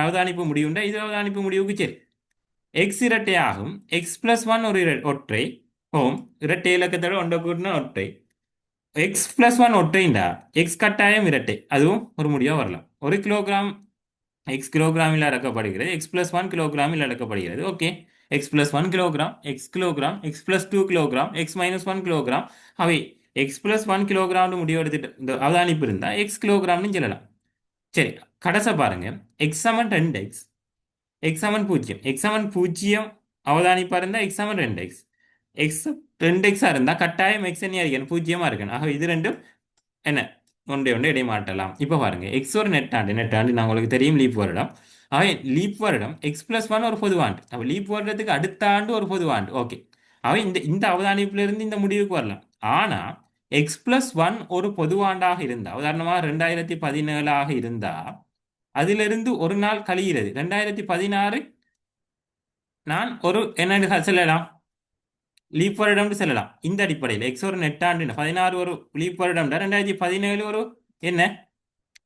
அவதானிப்பு முடிவுண்டா இது அவதானிப்பு முடிவுக்கு சரி. எக்ஸ் இரட்டை ஆகும். x+1 ஒரு ஒற்றை ஓம், இரட்டை இலக்கத்தோட 1 கூட்டினா ஒற்றை. x+1 ஒற்றைண்டா எக்ஸ் கட்டாயம் இரட்டை, அதுவும் ஒரு முடிவா வரலாம். 1 கிலோகிராம் எக்ஸ் கிலோகிராமில் அடக்கப்படுகிறது, x+1 கிலோகிராமில் அடக்கப்படுகிறது. Okay, x+1 kilogram, x kilogram, x+2 kilogram, x-1 kilogram. அவை x+1 கிலோகிராம் முடிவெடுத்துட்டு இந்த அவதானிப்பு இருந்தா எக்ஸ் கிலோகிராம்னு சொல்லலாம். சரி, கடைசை பாருங்க, x சமன் 2x, x சமன் 0, x சமன் 0 அவதானிப்பா இருந்தா x சமன் 2x, x 2x இருந்தா கட்டாயம் x என்ன இருக்கணும், 0 இருக்கணும். ஆக இது ரெண்டும் என்ன ஒன்றை இடைமாற்றலாம். இப்ப பாருங்க, எக்ஸ் ஒரு நெட்டாண்டு நான் உங்களுக்கு தெரியும் லீப் வருடம். ஆக லீப் வருடம் x+1 ஒரு பொதுவாண்டு. அப்ப லீப் வருடத்துக்கு அடுத்த ஆண்டு ஒரு பொதுவாண்டு. ஓகே, ஆக இந்த அவதானிப்புல இருந்து இந்த முடிவுக்கு வரலாம். ஆனா x+1 ஒரு பொதுவாண்டாக இருந்தா, உதாரணமா 2017 இருந்தா அதிலிருந்து ஒரு நாள் கழிகிறது 2016, நான் ஒரு என்ன சொல்லலாம், லீப் வருடம் சொல்லலாம். இந்த அடிப்படையில் எக்ஸ் ஒரு நெட்டாண்டு 16 ஒரு லீப் வருடம், 2017 ஒரு என்ன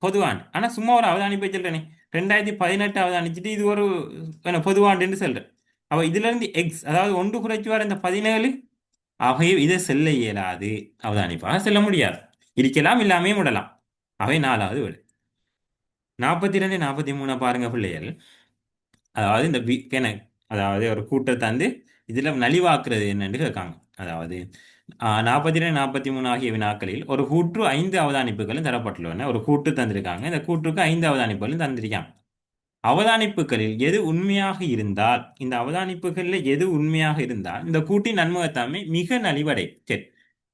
பொதுவாண்டு. ஆனா சும்மா ஒரு அவதானிப்பை சொல்றேனே, 2018 அவதானிச்சுட்டு இது ஒரு பொதுவாண்டுன்னு சொல்றேன். அவ இதுல இருந்து எக்ஸ், அதாவது 1 குறைச்சி வர இந்த 17, ஆகவே இதை செல்ல இயலாது, அவதானிப்பாக செல்ல முடியாது. இருக்கலாம், இல்லாமே விடலாம். அவை 4வது வீடு. 42 43 பாருங்க பிள்ளைகள். அதாவது இந்த அதாவது ஒரு கூட்டத்தை வந்து இதுல நலிவாக்குறது என்னன்னு கேட்காங்க. அதாவது 42 43 ஆகிய வினாக்களில் ஒரு கூற்று 5 அவதானிப்புகளும் தரப்பட்டுள்ளன. ஒரு கூட்டு தந்திருக்காங்க, இந்த கூற்றுக்கு 5 அவதானிப்புகளும் தந்திருக்காங்க. அவதானிப்புகளில் எது உண்மையாக இருந்தால், இந்த அவதானிப்புகளில் எது உண்மையாக இருந்தால் இந்த கூட்டின் நன்முகத்தன்மை மிக நலிவடை. சரி,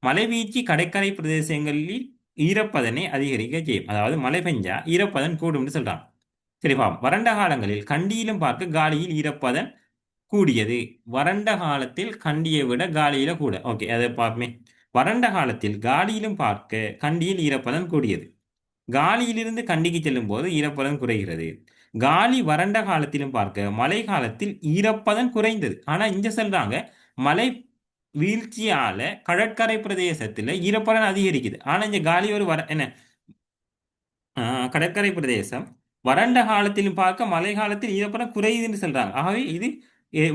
மழைவீழ்ச்சி கடற்கரை பிரதேசங்களில் ஈரப்பதனை அதிகரிக்க செய்யும். அதாவது மழை பெஞ்சா ஈரப்பதன் கூடும்னு சொல்றாங்க. சரிப்பா, வறண்ட காலங்களில் கண்டியிலும் பார்க்க காலியில் ஈரப்பதன் கூடியது. வறண்ட காலத்தில் கண்டியை விட காலியில கூட. ஓகே, அதை பார்ப்போமே. வறண்ட காலத்தில் காலியிலும் பார்க்க கண்டியில் ஈரப்பதம் கூடியது. காலியிலிருந்து கண்டிக்கு செல்லும் போது ஈரப்பதம் குறைகிறது. காலி வறண்ட காலத்திலும் பார்க்க மழை காலத்தில் ஈரப்பதம் குறைந்தது. ஆனா இங்க சொல்றாங்க மழை வீழ்ச்சியால கடற்கரை பிரதேசத்துல ஈரப்பதம் அதிகரிக்குது. ஆனா இங்க காலி ஒரு என்ன கடற்கரை பிரதேசம் வறண்ட காலத்திலும் பார்க்க மழை காலத்தில் ஈரப்பதம் குறையுதுன்னு சொல்றாங்க. ஆகவே இது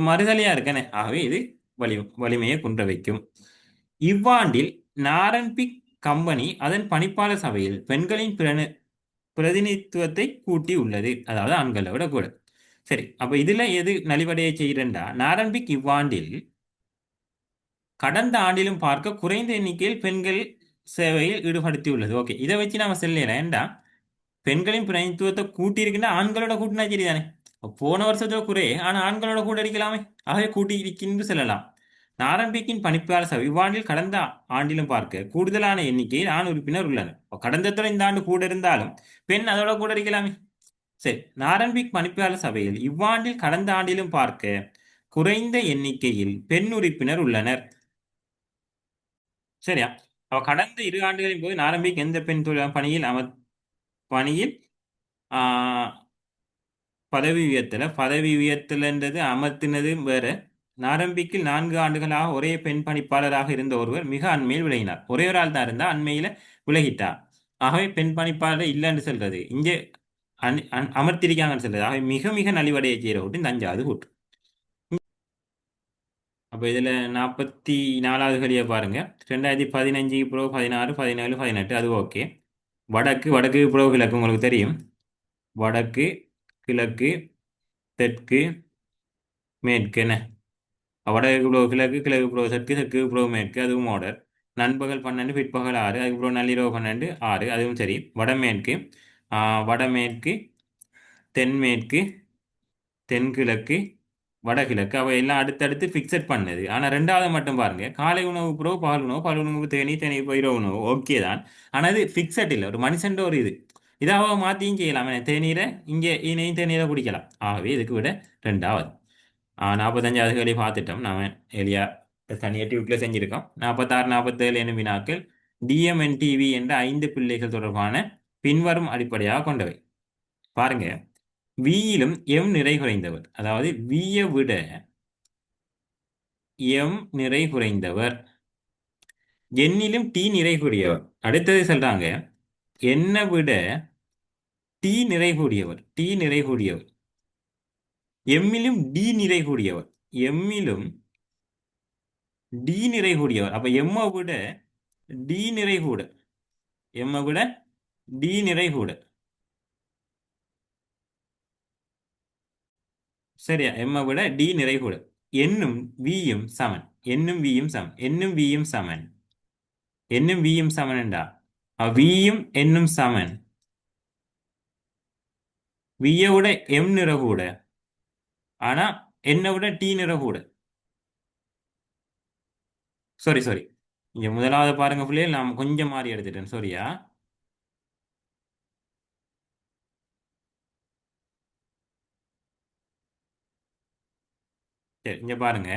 மறுதலையா இருக்கனே. ஆகவே இது வலிமையை குன்ற வைக்கும். இவ்வாண்டில் நாரன்பிக் கம்பெனி அதன் பணிப்பாளர் சபையில் பெண்களின் பிரதிநிதித்துவத்தை கூட்டி உள்ளது. அதாவது ஆண்களை விட கூட. சரி, அப்ப இதுல எது நலிவடைய செய்கிறா? நாரன்பிக் இவ்வாண்டில் கடந்த ஆண்டிலும் பார்க்க குறைந்த எண்ணிக்கையில் பெண்கள் சேவையில் ஈடுபடுத்தியுள்ளது. ஓகே, இதை வச்சு நாம செல்லல. ஏண்டா பெண்களின் பிரதிநிதித்துவத்தை கூட்டி இருக்குன்னா ஆண்களோட கூட்டினா சரிதானே. போன வருஷத்தோட குறைய ஆனா ஆண்களோட கூட இருக்கலாமே. ஆகவே கூட்டி இருக்கின்று செல்லலாம். நாரம்பிக்கின் பணிப்பாளர் சபை இவ்வாண்டில் கடந்த ஆண்டிலும் பார்க்க கூடுதலான எண்ணிக்கையில் ஆண் உறுப்பினர் உள்ளனர். கடந்த இந்த ஆண்டு கூட இருந்தாலும் பெண் அதோட கூட இருக்கலாமே. சரி, நாரன்பிக் பணிப்பாளர் சபையில் இவ்வாண்டில் கடந்த ஆண்டிலும் பார்க்க குறைந்த எண்ணிக்கையில் பெண் உறுப்பினர் உள்ளனர். சரியா? அவ கடந்த 2 ஆண்டுகளின் போது நாரம்பிக் எந்த பெண் பணியில் பணியில் ஆஹ் பதவி உயர்த்தல்ன்றது அமர்த்தினது வேற. நாரம்பிக்கில் 4 ஆண்டுகளாக ஒரே பெண் பணிப்பாளராக இருந்த ஒருவர் மிக அண்மையில் விலகினார். ஒரே ஒரு ஆள் தான் இருந்தா அண்மையில விலகிட்டார். ஆகவே பெண் பணிப்பாளர் இல்லைன்னு சொல்றது இங்கே அமர்த்திருக்காங்கன்னு சொல்றது. ஆகவே மிக மிக நலிவடைய செய்கிற கூட்டு இந்த 5வது கூட்டு. அப்ப இதுல 44வது கலியை பாருங்க. 2015 ப்ரோ 16 17 18 அது ஓகே. வடக்கு ப்ரோ கிழக்கு உங்களுக்கு தெரியும். வடக்கு கிழக்கு தெற்கு மேற்கு என்ன. வடக்கு ப்ரோ கிழக்கு கிழக்கு ப்ரோ தெற்கு தெற்கு ப்ரோ மேற்கு அதுவும் ஆர்டர். நண்பகல் 12 பிற்பகல் 6 அதுக்கப்புறம் நள்ளிரவு 12 6 அதுவும் சரி. வடமேற்கு வடமேற்கு தென்மேற்கு தென்கிழக்கு வடகிழக்கு அவை எல்லாம் அடுத்தடுத்து ஃபிக்ஸட் பண்ணது. ஆனால் 2வது மட்டும் பாருங்க, காலை உணவு ப்ரோ பால் உணவு பால் உணவு தேனி தேனி இரவு உணவு ஓகே தான். ஆனால் அது ஃபிக்ஸட் இல்லை. ஒரு மனுஷன் ஒரு இது இதாக மாற்றியும் செய்யலாம். தேநீரை இங்கே இணையும் தேநீரை குடிக்கலாம். ஆகவே இதுக்கு விட 2வது. 45வது கேள்வி பார்த்துட்டோம். நாம எளியா தனியாக டியூட்டில் செஞ்சுருக்கோம். 46 47 என்னும் வினாக்கள் டிஎம்என்டிவி என்ற 5 பிள்ளைகள் தொடர்பான பின்வரும் அடிப்படையாக கொண்டவை. பாருங்க, வியிலும் எம் நிறை குறைந்தவர். அதாவது வியை விட எம் நிறை குறைந்தவர். எண்ணிலும் டி நிறை கூடியவர். அடுத்தது சொல்றாங்க என்னை விட டி நிறை கூடியவர். டி நிறை கூடியவர். எம்மிலும் டி நிறை கூடியவர். எம்மிலும் டி நிறை கூடியவர். அப்ப எம்மை விட டி நிறை கூட. எம்மை விட டி நிறை கூட. சரியா? எம்மை விட டி நிறை கூட. என்னும் வியும் சமன். என்னும் வியும் சமன். என்னும் வியும் சமன். என்னும் வியும் சமன்டா வியும் என்னும் சமன். வியை விட எம் நிற கூட. ஆனா என்னை விட டி நிற கூட. சாரி இங்க முதலாவது பாருங்க பிள்ளைகள், நான் கொஞ்சம் மாறி எடுத்துட்டேன். சரியா? சரி, இங்க பாருங்க.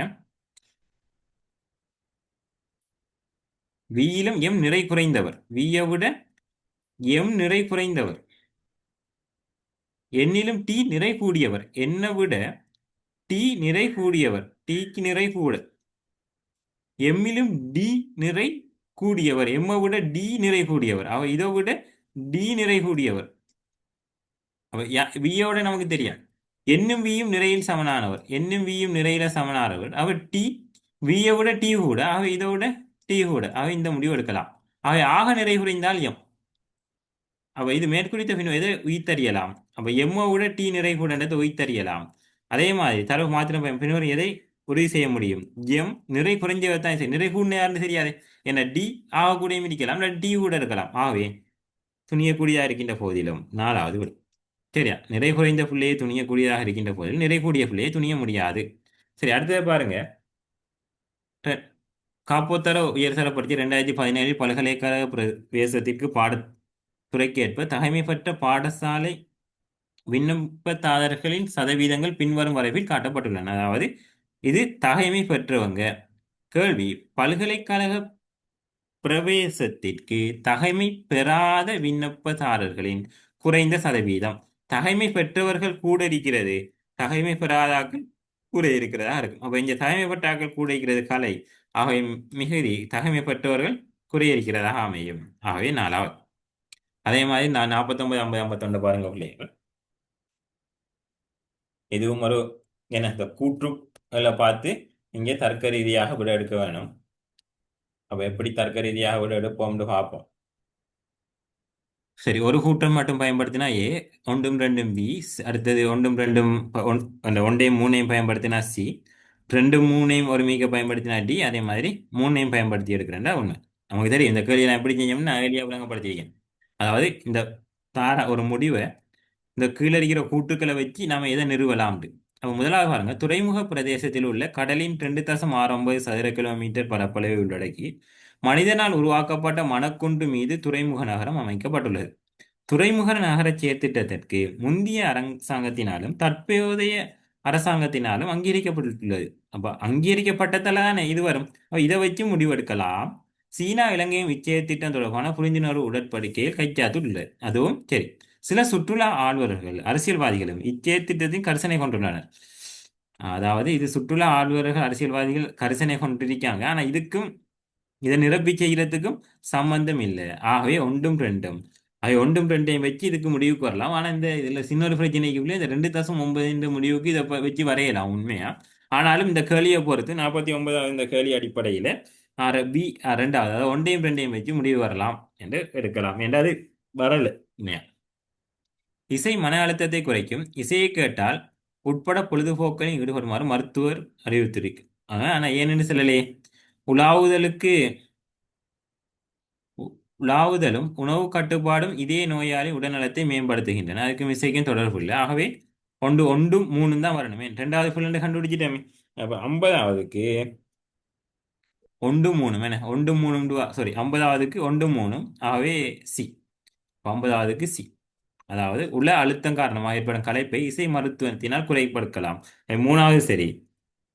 வியிலும் எம் நிறை குறைந்தவர். வியை விட எம் நிறை குறைந்தவர். எண்ணிலும் டி நிறை கூடியவர். என்னை விட டி நிறை கூடியவர். டிக்கு நிறை கூட. எம்மிலும் டி நிறை கூடியவர். எம்மை விட டி நிறை கூடியவர். அவ இதை விட டி நிறை கூடியவர். அவ வியோட நமக்கு தெரியும். என்னும் வியும் நிறையில் சமனானவர். என்னும் வியும் நிறையில சமனானவர். அவர் டி வியை விட டி கூட. ஆக இதை விட டி கூட. ஆக இந்த முடிவு எடுக்கலாம். ஆக ஆக நிறை குறைந்தால் எம். அப்ப இது மேற்குறித்த பின் எதை உயிர்த்தறியலாம். அப்ப எம்மை விட டி நிறை கூடன்றதை உயிர்த்தறியலாம். அதே மாதிரி தரவு மாத்திரம் பின்வரும் எதை உறுதி செய்ய முடியும். எம் நிறை குறைஞ்சதான் சரி. நிறை கூடின யாருன்னு தெரியாது. ஏன்னா டி ஆக கூடயும் இருக்கலாம், டி கூட இருக்கலாம். ஆகவே துணியக்கூடியதா இருக்கின்ற போதிலும் 4வது விடும். சரியா? நிறை குறைந்த பிள்ளையை துணியக்கூடியதாக இருக்கின்ற போதிலும் நிறை கூடிய பிள்ளையை துணிய முடியாது. சரி, அடுத்தது பாருங்க. காப்போத்தர உயர்தரப்படுத்தி 2017 பல்கலைக்கழக பிரவேசத்திற்கு பாடத்துறைக்கேற்ப தகைமை பெற்ற பாடசாலை விண்ணப்பதாரர்களின் சதவீதங்கள் பின்வரும் வரைவில் காட்டப்பட்டுள்ளன. அதாவது இது தகைமை பெற்றவங்க. கேள்வி: பல்கலைக்கழக பிரவேசத்திற்கு தகைமை பெறாத விண்ணப்பதாரர்களின் குறைந்த சதவீதம். தகைமை பெற்றவர்கள் கூட இருக்கிறது, தகைமை பெறாதாக்கள் கூட இருக்கிறதா இருக்கும். அப்ப இங்க தகைமை பெற்றாக்கள் கூட இருக்கிறது கலை. ஆகவே மிகுதி தகைமை பெற்றவர்கள் குறைய இருக்கிறதாக அமையும். ஆகவே 4வது. அதே மாதிரி நான் 49, 50, 51 பாருங்க பிள்ளைகள். இதுவும் ஒரு என்ன இந்த கூற்றுகளை பார்த்து இங்கே தர்க்க ரீதியாக விட எடுக்க வேணும். அப்ப எப்படி தர்க்க ரீதியாக விட எடுப்போம்னு பார்ப்போம். சரி, ஒரு கூட்டம் மட்டும் பயன்படுத்தினா ஏ, ஒன்றும் ரெண்டும் பி, அடுத்தது ஒன்றும் ரெண்டும் அந்த ஒன்றையும் மூணையும் பயன்படுத்தினா சி, ரெண்டும் மூணையும் ஒருமிக்க பயன்படுத்தினா டி, அதே மாதிரி மூணையும் பயன்படுத்தி எடுக்கிறேன்டா உண்மை. நமக்கு தெரியும் இந்த கேள்வி நான் எப்படி செஞ்சோம்னு நான் ஐடியா விளங்கப்படுத்தியிருக்கேன். அதாவது இந்த ஒரு முடிவை இந்த கீழே இருக்கிற கூட்டுக்களை வச்சு நாம எதை நிறுவலாம்னு. அப்போ முதலாவது பாருங்க, துறைமுக பிரதேசத்தில் உள்ள கடலின் 2.69 சதுர கிலோமீட்டர் பரப்பளவை உள்ளடக்கி மனிதனால் உருவாக்கப்பட்ட மணக்குன்று மீது துறைமுக நகரம் அமைக்கப்பட்டுள்ளது. துறைமுக நகர செயற்திட்டத்திற்கு முந்தைய அரசாங்கத்தினாலும் தற்போதைய அரசாங்கத்தினாலும் அங்கீகரிக்கப்பட்டுள்ளது. அப்ப அங்கீகரிக்கப்பட்டதால தானே இது வரும். இதை வச்சு முடிவெடுக்கலாம். சீனா இலங்கையின் விச்சயத்திட்டம் தொடர்பான புரிந்துணர்வு உடன்படிக்கையில் கைச்சாத்துள்ளது. அதுவும் சரி. சில சுற்றுலா ஆழ்வர்கள் அரசியல்வாதிகளும் இச்செயற்திட்டத்தின் கரிசனை கொண்டுள்ளனர். அதாவது இது சுற்றுலா ஆழ்வர்கள் அரசியல்வாதிகள் கரிசனை கொண்டிருக்காங்க, ஆனா இதுக்கும் இதை நிரப்பி செய்யறதுக்கும் சம்பந்தம் இல்லை. ஆகவே ஒன்றும் ரெண்டும், அவை ஒன்றும் ரெண்டையும் வச்சு இதுக்கு முடிவுக்கு வரலாம். ஆனா இந்த இதுல சின்ன ஒரு பிரச்சனைக்குள்ளே இந்த 2.9 முடிவுக்கு இதை வச்சு வரையலாம் உண்மையா. ஆனாலும் இந்த கேள்வியை பொறுத்து 49வது இந்த கேள்வி அடிப்படையில பி 2வது, அதாவது ஒன்றையும் ரெண்டையும் வச்சு முடிவு வரலாம் என்று எடுக்கலாம். என்றாது வரல உண்மையா. இசை மன அழுத்தத்தை குறைக்கும். இசையை கேட்டால் உட்பட பொழுதுபோக்களில் ஈடுபடுமாறு மருத்துவர் அறிவுறுத்திருக்கு. ஆனா ஏன்னு சொல்லலே, உலாவுதலுக்கு உலாவுதலும் உணவு கட்டுப்பாடும் இதே நோயாளி உடல்நலத்தை மேம்படுத்துகின்றன. அதுக்கும் இசைக்கும் தொடர்பு இல்லை. ஆகவே ஒன்றும் மூணும் தான் வரணுமே. 2வது புள்ளி கண்டுபிடிச்சிட்டோமே. அப்ப 50வதுக்கு ஒன்று மூணு என்ன, ஒன்று மூணு சாரி 50வதுக்கு ஒன்று மூணும். ஆகவே சி. 50வதுக்கு சி. அதாவது உள்ள அழுத்தம் காரணமாக ஏற்படும் களைப்பை இசை மருத்துவத்தினால் குறைப்படுத்தலாம். 3வது சரி.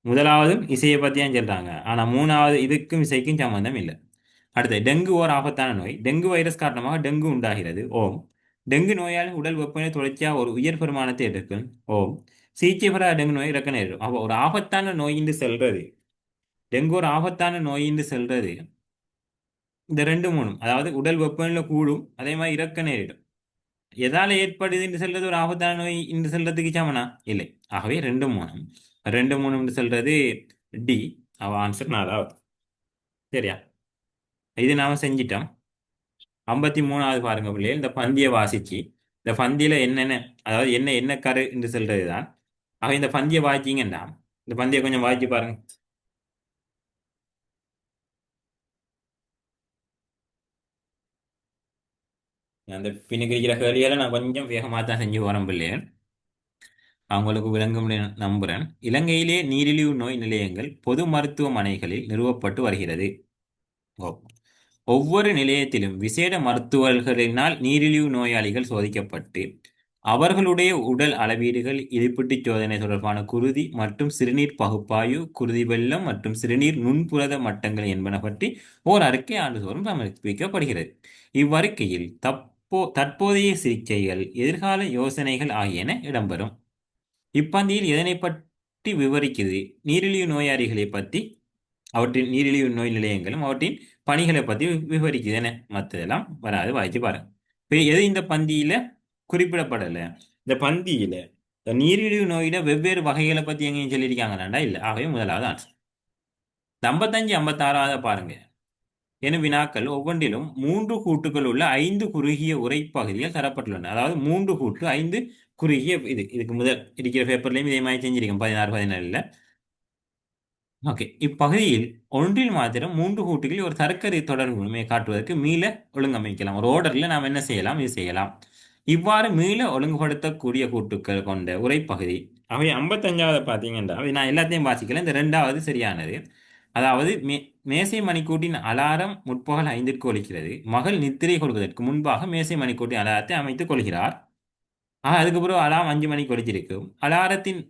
முதலாவதும் இசையை பற்றியும் சொல்றாங்க, ஆனா 3வது இதுக்கும் இசைக்கும் சம்பந்தம் இல்லை. அடுத்து, டெங்கு ஓர் ஆபத்தான நோய். டெங்கு வைரஸ் காரணமாக டெங்கு உண்டாகிறது. ஓம். டெங்கு நோயால் உடல் வெப்பநிலை தொடர்ச்சியாக ஒரு உயர் பெருமானத்தை எடுக்கும். ஓம். சிகிச்சை பெறாத டெங்கு நோய் இறக்க நேரிடும். அப்போ ஒரு ஆபத்தான நோயின்னு செல்றது, டெங்கு ஒரு ஆபத்தான நோயின்னு செல்றது இந்த 2 3, அதாவது உடல் வெப்பநிலை கூடும், அதே மாதிரி இறக்க நேரிடும். எதால ஏற்படுது என்று சொல்றது ஒரு ஆபத்தான நோய் என்று சொல்றதுக்கு சமனா இல்லை. ஆகவே 2 3, 2 3 என்று சொல்றது டி. அவ ஆன்சர் 4வது. சரியா? இது நாம செஞ்சிட்டோம். 53வது பாருங்க பிள்ளைகள், இந்த பந்தியை வாசிச்சு இந்த பந்தியில என்னென்ன, அதாவது என்ன என்ன கரு என்று சொல்றது தான். ஆக இந்த பந்தியை வாசிச்சிங்கன்னா இந்த பந்தியை கொஞ்சம் வாசிச்சு பாருங்க. அந்த பின்னுக்கு இருக்கிற கேள்விகளை நான் கொஞ்சம் வேகமாக தான் செஞ்சு வரேன் பிள்ளைகள், அவங்களுக்கு விளங்கும் நம்புறேன். இலங்கையிலே நீரிழிவு நோய் நிலையங்கள் பொது மருத்துவமனைகளில் நிறுவப்பட்டு வருகிறது. ஒவ்வொரு நிலையத்திலும் விசேட மருத்துவர்களினால் நீரிழிவு நோயாளிகள் சோதிக்கப்பட்டு அவர்களுடைய உடல் அளவீடுகள், இலிப்பிட்டு சோதனை தொடர்பான குருதி மற்றும் சிறுநீர் பகுப்பாய்வு, குருதி வெள்ளம் மற்றும் சிறுநீர் நுண்புரத மட்டங்கள் என்பன பற்றி ஓர் அறிக்கை ஆண்டுதோறும் சமர்ப்பிக்கப்படுகிறது. இவ்வறிக்கையில் தற்போதைய சிகிச்சைகள், எதிர்கால யோசனைகள் ஆகியன இடம்பெறும். இப்பந்தியில் எதனை பற்றி விவரிக்கிறது? நீரிழிவு நோயாளிகளை பற்றி, அவற்றின் நீரிழிவு நோய் நிலையங்களும் அவற்றின் பணிகளை பற்றி விவரிக்குது. என்ன மற்றதெல்லாம் வராது, வாய்ச்சி பாருங்க. எது இந்த பந்தியில குறிப்பிடப்படலை? இந்த பந்தியில நீரிழிவு நோயிட வெவ்வேறு வகைகளை பத்தி எங்கேயும் சொல்லியிருக்காங்களாண்டா இல்லை. ஆகவே முதலாவது ஆன்சர். 55 56 பாருங்க. எனும் வினாக்கள் ஒவ்வொன்றிலும் 3 கூட்டுகள் உள்ள 5 குறுகிய உரைப்பகுதிகள் தரப்பட்டுள்ளன. அதாவது 3 கூட்டு 5 குறுகிய இதுக்கு முதல் இருக்கிற பேப்பர்லையும் இதே மாதிரி செஞ்சிருக்கேன் 16 17ல. ஓகே, இப்பகுதியில் ஒன்றில் மாத்திரம் 3 கூட்டுகளில் ஒரு தர்க்க தொடர்புமை காட்டுவதற்கு மீள ஒழுங்கமைக்கலாம். ஒரு ஓர்டர்ல நாம் என்ன செய்யலாம், இது செய்யலாம். இவ்வாறு மீள ஒழுங்குபடுத்தக்கூடிய கூட்டுக்கள் கொண்ட உரைப்பகுதி. அவை 55வது பார்த்தீங்கன்னா, அவை நான் எல்லாத்தையும் வாசிக்கல, இந்த 2வது சரியானது. அதாவது மேசை மணிக்கூட்டின் அலாரம் முற்பகல் 5ற்கு ஒலிக்கிறது. மகள் நித்திரை கொள்வதற்கு முன்பாக மேசை மணிக்கூட்டின் அலாரத்தை அமைத்துக் கொள்கிறார். அதுக்கப்புறம் அலாம் 5 மணிக்கு ஒலிச்சிருக்கும். அலாரத்தின்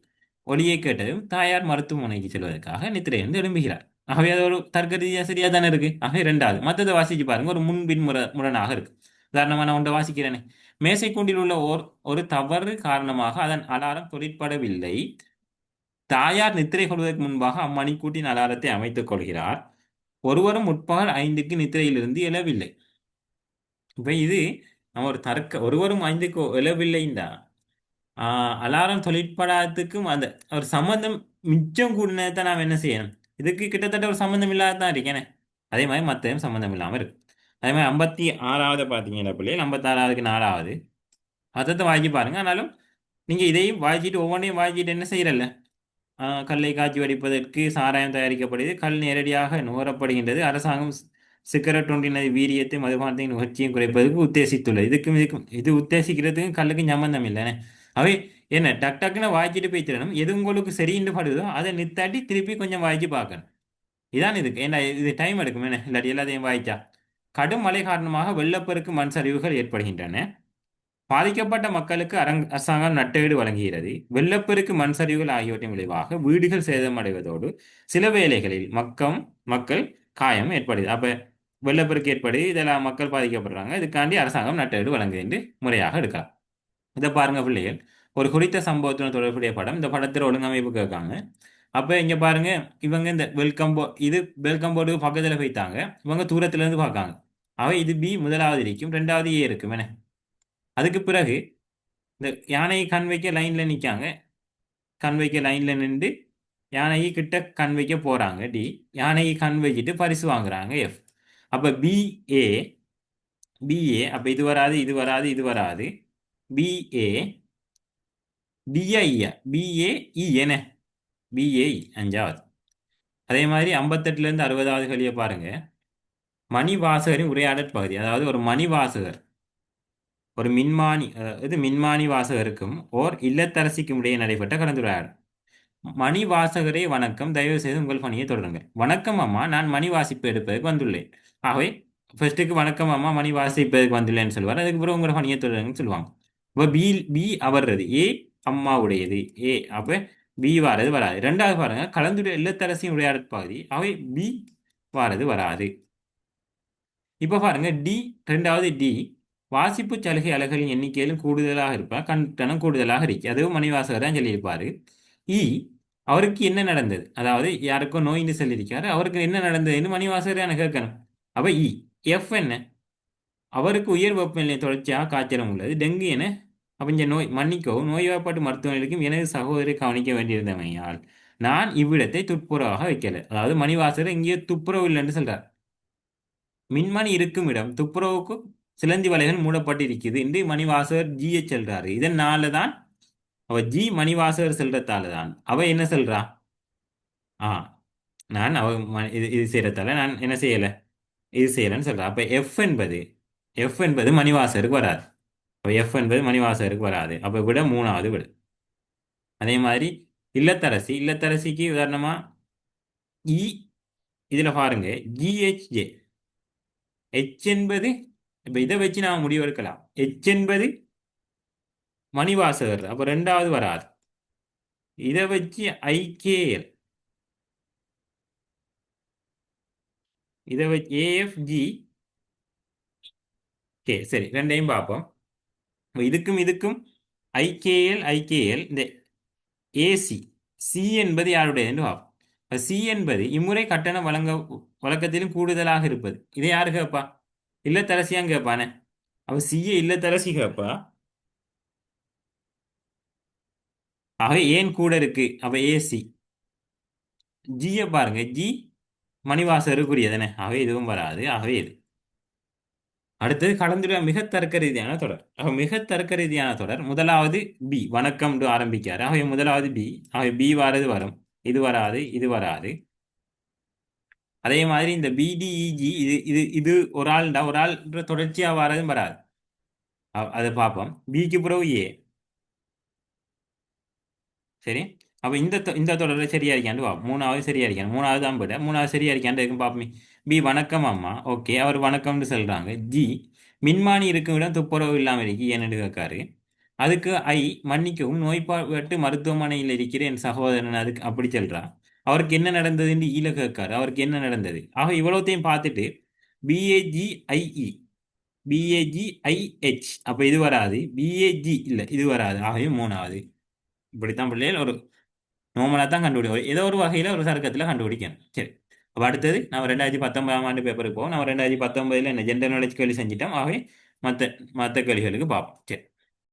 ஒலியை கேட்டதும் தாயார் மருத்துவமனைக்கு செல்வதற்காக நித்திரையிலிருந்து எழும்புகிறார். ஆகவே அது ஒரு தர்க்க ரீதியா சரியா தானே இருக்கு. ஆகவே ரெண்டாவது மற்றதை வாசிச்சு பாருங்க, ஒரு முன்பின் முரணாக இருக்கு. உதாரணமா நான் ஒன்றை வாசிக்கிறேனே. மேசைக்கூண்டில் உள்ள ஒரு தவறு காரணமாக அதன் அலாரம் தொழிற்படவில்லை. தாயார் நித்திரை கொள்வதற்கு முன்பாக அம்மணிக்கூட்டின் அலாரத்தை அமைத்துக் கொள்கிறார். ஒருவரும் முற்பகல் 5க்கு நித்திரையிலிருந்து எழவில்லை. இப்ப இது நம்ம ஒரு தர்க்க ஒருவரும் 5க்கு எழவில்லைன்னா அலாரம் தொழிற்படாததுக்கும் அந்த ஒரு சம்பந்தம் மிச்சம் கூடினதை நாம் என்ன செய்யணும்? இதுக்கு கிட்டத்தட்ட ஒரு சம்பந்தம் இல்லாததான் இருக்கேனே. அதே மாதிரி மற்றையும் சம்பந்தம் இல்லாமல் இருக்கு. அதே மாதிரி 56வது பார்த்தீங்கன்னா பிள்ளைகள் 56க்கு 4வது மொத்தத்தை வாங்கி பாருங்க. ஆனாலும் நீங்க இதையும் வாய்ச்சிட்டு ஒவ்வொன்றையும் வாய்ச்சிட்டு என்ன செய்யறல்ல, கல்லை காய்ச்சி வடிப்பதற்கு சாராயம் தயாரிக்கப்படுது. கல் நேரடியாக நுகரப்படுகின்றது. அரசாங்கம் சிகரெட் ஒன்றினது வீரியத்தை மதுபானத்தின் நுகர்ச்சியும் குறைப்பதற்கு உத்தேசித்துள்ளது. இதுக்கும் இது உத்தேசிக்கிறதுக்கும் கல்லுக்கும் சம்பந்தம் இல்லைன்னு. அவை என்ன டக் டக்குன்னு வாய்ச்சிட்டு போய் தரணும். எது உங்களுக்கு சரின்னு படுதோ அதை நித்தாட்டி திருப்பி கொஞ்சம் வாய்ச்சி பார்க்கணும். இதான் இதுக்கு ஏன்னா இது டைம் எடுக்கும் என்ன, இல்லாட்டி எல்லாத்தையும் வாய்ச்சா. கடும் மழை காரணமாக வெள்ளப்பெருக்கு மண் சரிவுகள் ஏற்படுகின்றன. பாதிக்கப்பட்ட மக்களுக்கு அரசாங்கம் நட்டஈடு வழங்குகிறது. வெள்ளப்பெருக்கு மண் சரிவுகள் ஆகியவற்றின் விளைவாக வீடுகள் சேதமடைவதோடு சில வேளைகளில் மக்கள் காயம் ஏற்படுது. அப்ப வெள்ளப்பெருக்கு ஏற்படுது, இதெல்லாம் மக்கள் பாதிக்கப்படுறாங்க. இதுக்காண்டி அரசாங்கம் நட்டஈடு வழங்குது என்று முறையாக எடுக்கலாம். இதை பாருங்க பிள்ளைகள், ஒரு குறித்த சம்பவத்துடன் தொடர்புடைய படம். இந்த படத்தில் ஒழுங்கமைப்பு கேட்காங்க. அப்ப இங்க பாருங்க, இவங்க இந்த வெல்கம் போர்டு பக்கத்துல போயிட்டாங்க. இவங்க தூரத்துல இருந்து பார்க்காங்க. அவை இது பி முதலாவது இருக்கும், ரெண்டாவது ஏ இருக்கும் என்ன. அதுக்கு பிறகு இந்த யானையை கண் வைக்க லைன்ல நிற்காங்க. கண் வைக்க லைன்ல நின்று யானையை கிட்ட கண் வைக்க போறாங்க டி. யானையை கண் வச்சுட்டு பரிசு வாங்குறாங்க எஃப். அப்ப பிஏ பிஏ அப்ப இது வராது, இது வராது, இது வராது. பிஏ பிஐயா பிஏஇ என பிஏஇ அஞ்சாவது. அதே மாதிரி 58ல இருந்து 60வது கழிய பாருங்க. மணிவாசகரின் உரையாடல் பகுதி. அதாவது ஒரு மணிவாசகர் ஒரு மின்மானி இது மின்மானி வாசகருக்கும் ஓர் இல்லத்தரசிக்கும் இடையே நடைபெற்ற கலந்துரையாடல். மணி வாசகரே வணக்கம், தயவு செய்து உங்கள் பணியை தொடருங்கள். வணக்கம் அம்மா, நான் மணி வாசிப்பு எடுப்பதற்கு வந்துள்ளேன். ஆகவே ஃபர்ஸ்ட்டுக்கு வணக்கம் அம்மா, மணி வாசிப்பதற்கு வந்துள்ளேன்னு சொல்லுவார். அதுக்கப்புறம் உங்கள் பணியை தொடருங்கன்னு சொல்லுவாங்க. இப்போ பி பி அவரது, ஏ அம்மாவுடையது, ஏ அப்போ பி வாரது வராது. ரெண்டாவது பாருங்க, கலந்துரை இல்லத்தரசியின் உரையாடல் பகுதி. அவை பி வாரது வராது. இப்போ பாருங்க டி, ரெண்டாவது டி வாசிப்பு சலுகை அலகுகளின் எண்ணிக்கையிலும் கூடுதலாக இருப்பார், கட்டணம் கூடுதலாக இருக்கு. அதுவும் மணிவாசகர் தான் சொல்லியிருப்பாரு. இ அவருக்கு என்ன நடந்தது, அதாவது யாருக்கோ நோயின்னு சொல்லியிருக்காரு, அவருக்கு என்ன நடந்ததுன்னு மணிவாசகர் எனக்கு கேட்கணும். அப்ப இ. எஃப் என்ன, அவருக்கு உயர் வெப்பநிலை தொடர்ச்சியாக காய்ச்சலும் உள்ளது, டெங்கு என. அப்ப இந்த நோய் மன்னிக்கவும், நோய்வாய்ப்பாட்டு மருத்துவமனைக்கும் எனது சகோதரி கவனிக்க வேண்டியிருந்தமையால் நான் இவ்விடத்தை துப்புரவாக வைக்கல. அதாவது மணிவாசகர் இங்கே துப்புரவு இல்லைன்னு சொல்றார். மின்மணி இருக்கும் இடம் துப்புரவுக்கு சிலந்தி வலைகள் மூடப்பட்டிருக்குது என்று மணிவாசகர் ஜியை செல்றாரு. இதனால தான் அவ ஜி மணிவாசகர் செல்றதால தான் அவ என்ன சொல்றா, ஆ நான் அவ இது செய்யறதால நான் என்ன செய்யல, இது செய்யலன்னு சொல்றா. அப்ப எஃப் என்பது மணிவாசகருக்கு வராது. அப்ப எஃப் என்பது மணிவாசகருக்கு வராது. அப்ப விட மூணாவது விட. அதே மாதிரி இல்லத்தரசிக்கு உதாரணமா இ. இதுல பாருங்க ஜிஹெச்ஜே, எச் என்பது இப்ப இதை வச்சு நான் முடிவெடுக்கலாம். எச் என்பது மணிவாசகர், அப்ப ரெண்டாவது வராது. இதை வச்சு ஐகேஎல், இதை வச்சு ஏஎஃப்ஜி கே. சரி, ரெண்டையும் பார்ப்போம். இதுக்கும் ஐகேஎல் இந்த ஏசி சி என்பது யாருடையதுன்னு பார்ப்போம். சி என்பது இம்முறை கட்டணம் வழக்கத்திலும் கூடுதலாக இருப்பது. இதை யாரு கேட்பா, இல்லத்தரசியான்னு கேட்பானே. அவ சிஏ இல்லத்தரசி கேட்பா. ஆக ஏன் கூட இருக்கு, அப்ப ஏசி. ஜியை பாருங்க, ஜி மணிவாசகருக்குரியதானே. ஆகவே இதுவும் வராது. ஆகவே இது அடுத்தது கலந்துரை மிக தர்க்க ரீதியான தொடர். மிக தர்க்க ரீதியான தொடர் முதலாவது பி வணக்கம் ஆரம்பிக்காரு. ஆகவே முதலாவது பி. ஆகவே பி வாரது வரும், இது வராது, இது வராது. அதே மாதிரி இந்த பிடிஇஜி இது இது இது ஒரு ஆள் தொடர்ச்சியா வாரதும் வராது. அதை பார்ப்போம். பிக்கு பிறகு ஏ. சரி, அப்ப இந்த தொடர் சரியா இருக்காண்டு பார்ப்போம். மூணாவது சரியா இருக்கான், மூணாவது தான் விட மூணாவது சரியா இருக்காண்டு இருக்கும் பார்ப்போமே. பி வணக்கம் அம்மா, ஓகே, அவர் வணக்கம்னு சொல்றாங்க. ஜி மின்மானி இருக்கும் இடம் துப்புரவு இல்லாமல் இருக்கு ஏன்னு கேட்காரு. அதுக்கு மன்னிக்கவும், நோய்பாட்டு மருத்துவமனையில் இருக்கிற என் சகோதரன் அதுக்கு அப்படி சொல்றான். அவருக்கு என்ன நடந்ததுன்னு ஈல கேட்காரு. அவருக்கு என்ன நடந்தது? ஆக இவ்வளோத்தையும் பார்த்துட்டு பிஏஜிஐஇ, பிஏஜிஐஹெச், அப்ப இது வராது. பிஏஜி இல்ல, இது வராது. ஆகவே மூணாவது. இப்படித்தான் பிள்ளைகள் ஒரு நோமலா தான் கண்டுபிடிக்கும். ஏதோ ஒரு வகையில ஒரு சர்க்கத்துல கண்டுபிடிக்கணும். சரி. அப்ப அடுத்தது நம்ம 2019ஆம் ஆண்டு பேப்பருக்கு போவோம். நம்ம 2019ல என்ன ஜென்ரல் நாலேஜ் கேள்வி செஞ்சிட்டோம். ஆகவே மற்ற மற்ற கேள்விகளுக்கு பார்ப்போம். சரி.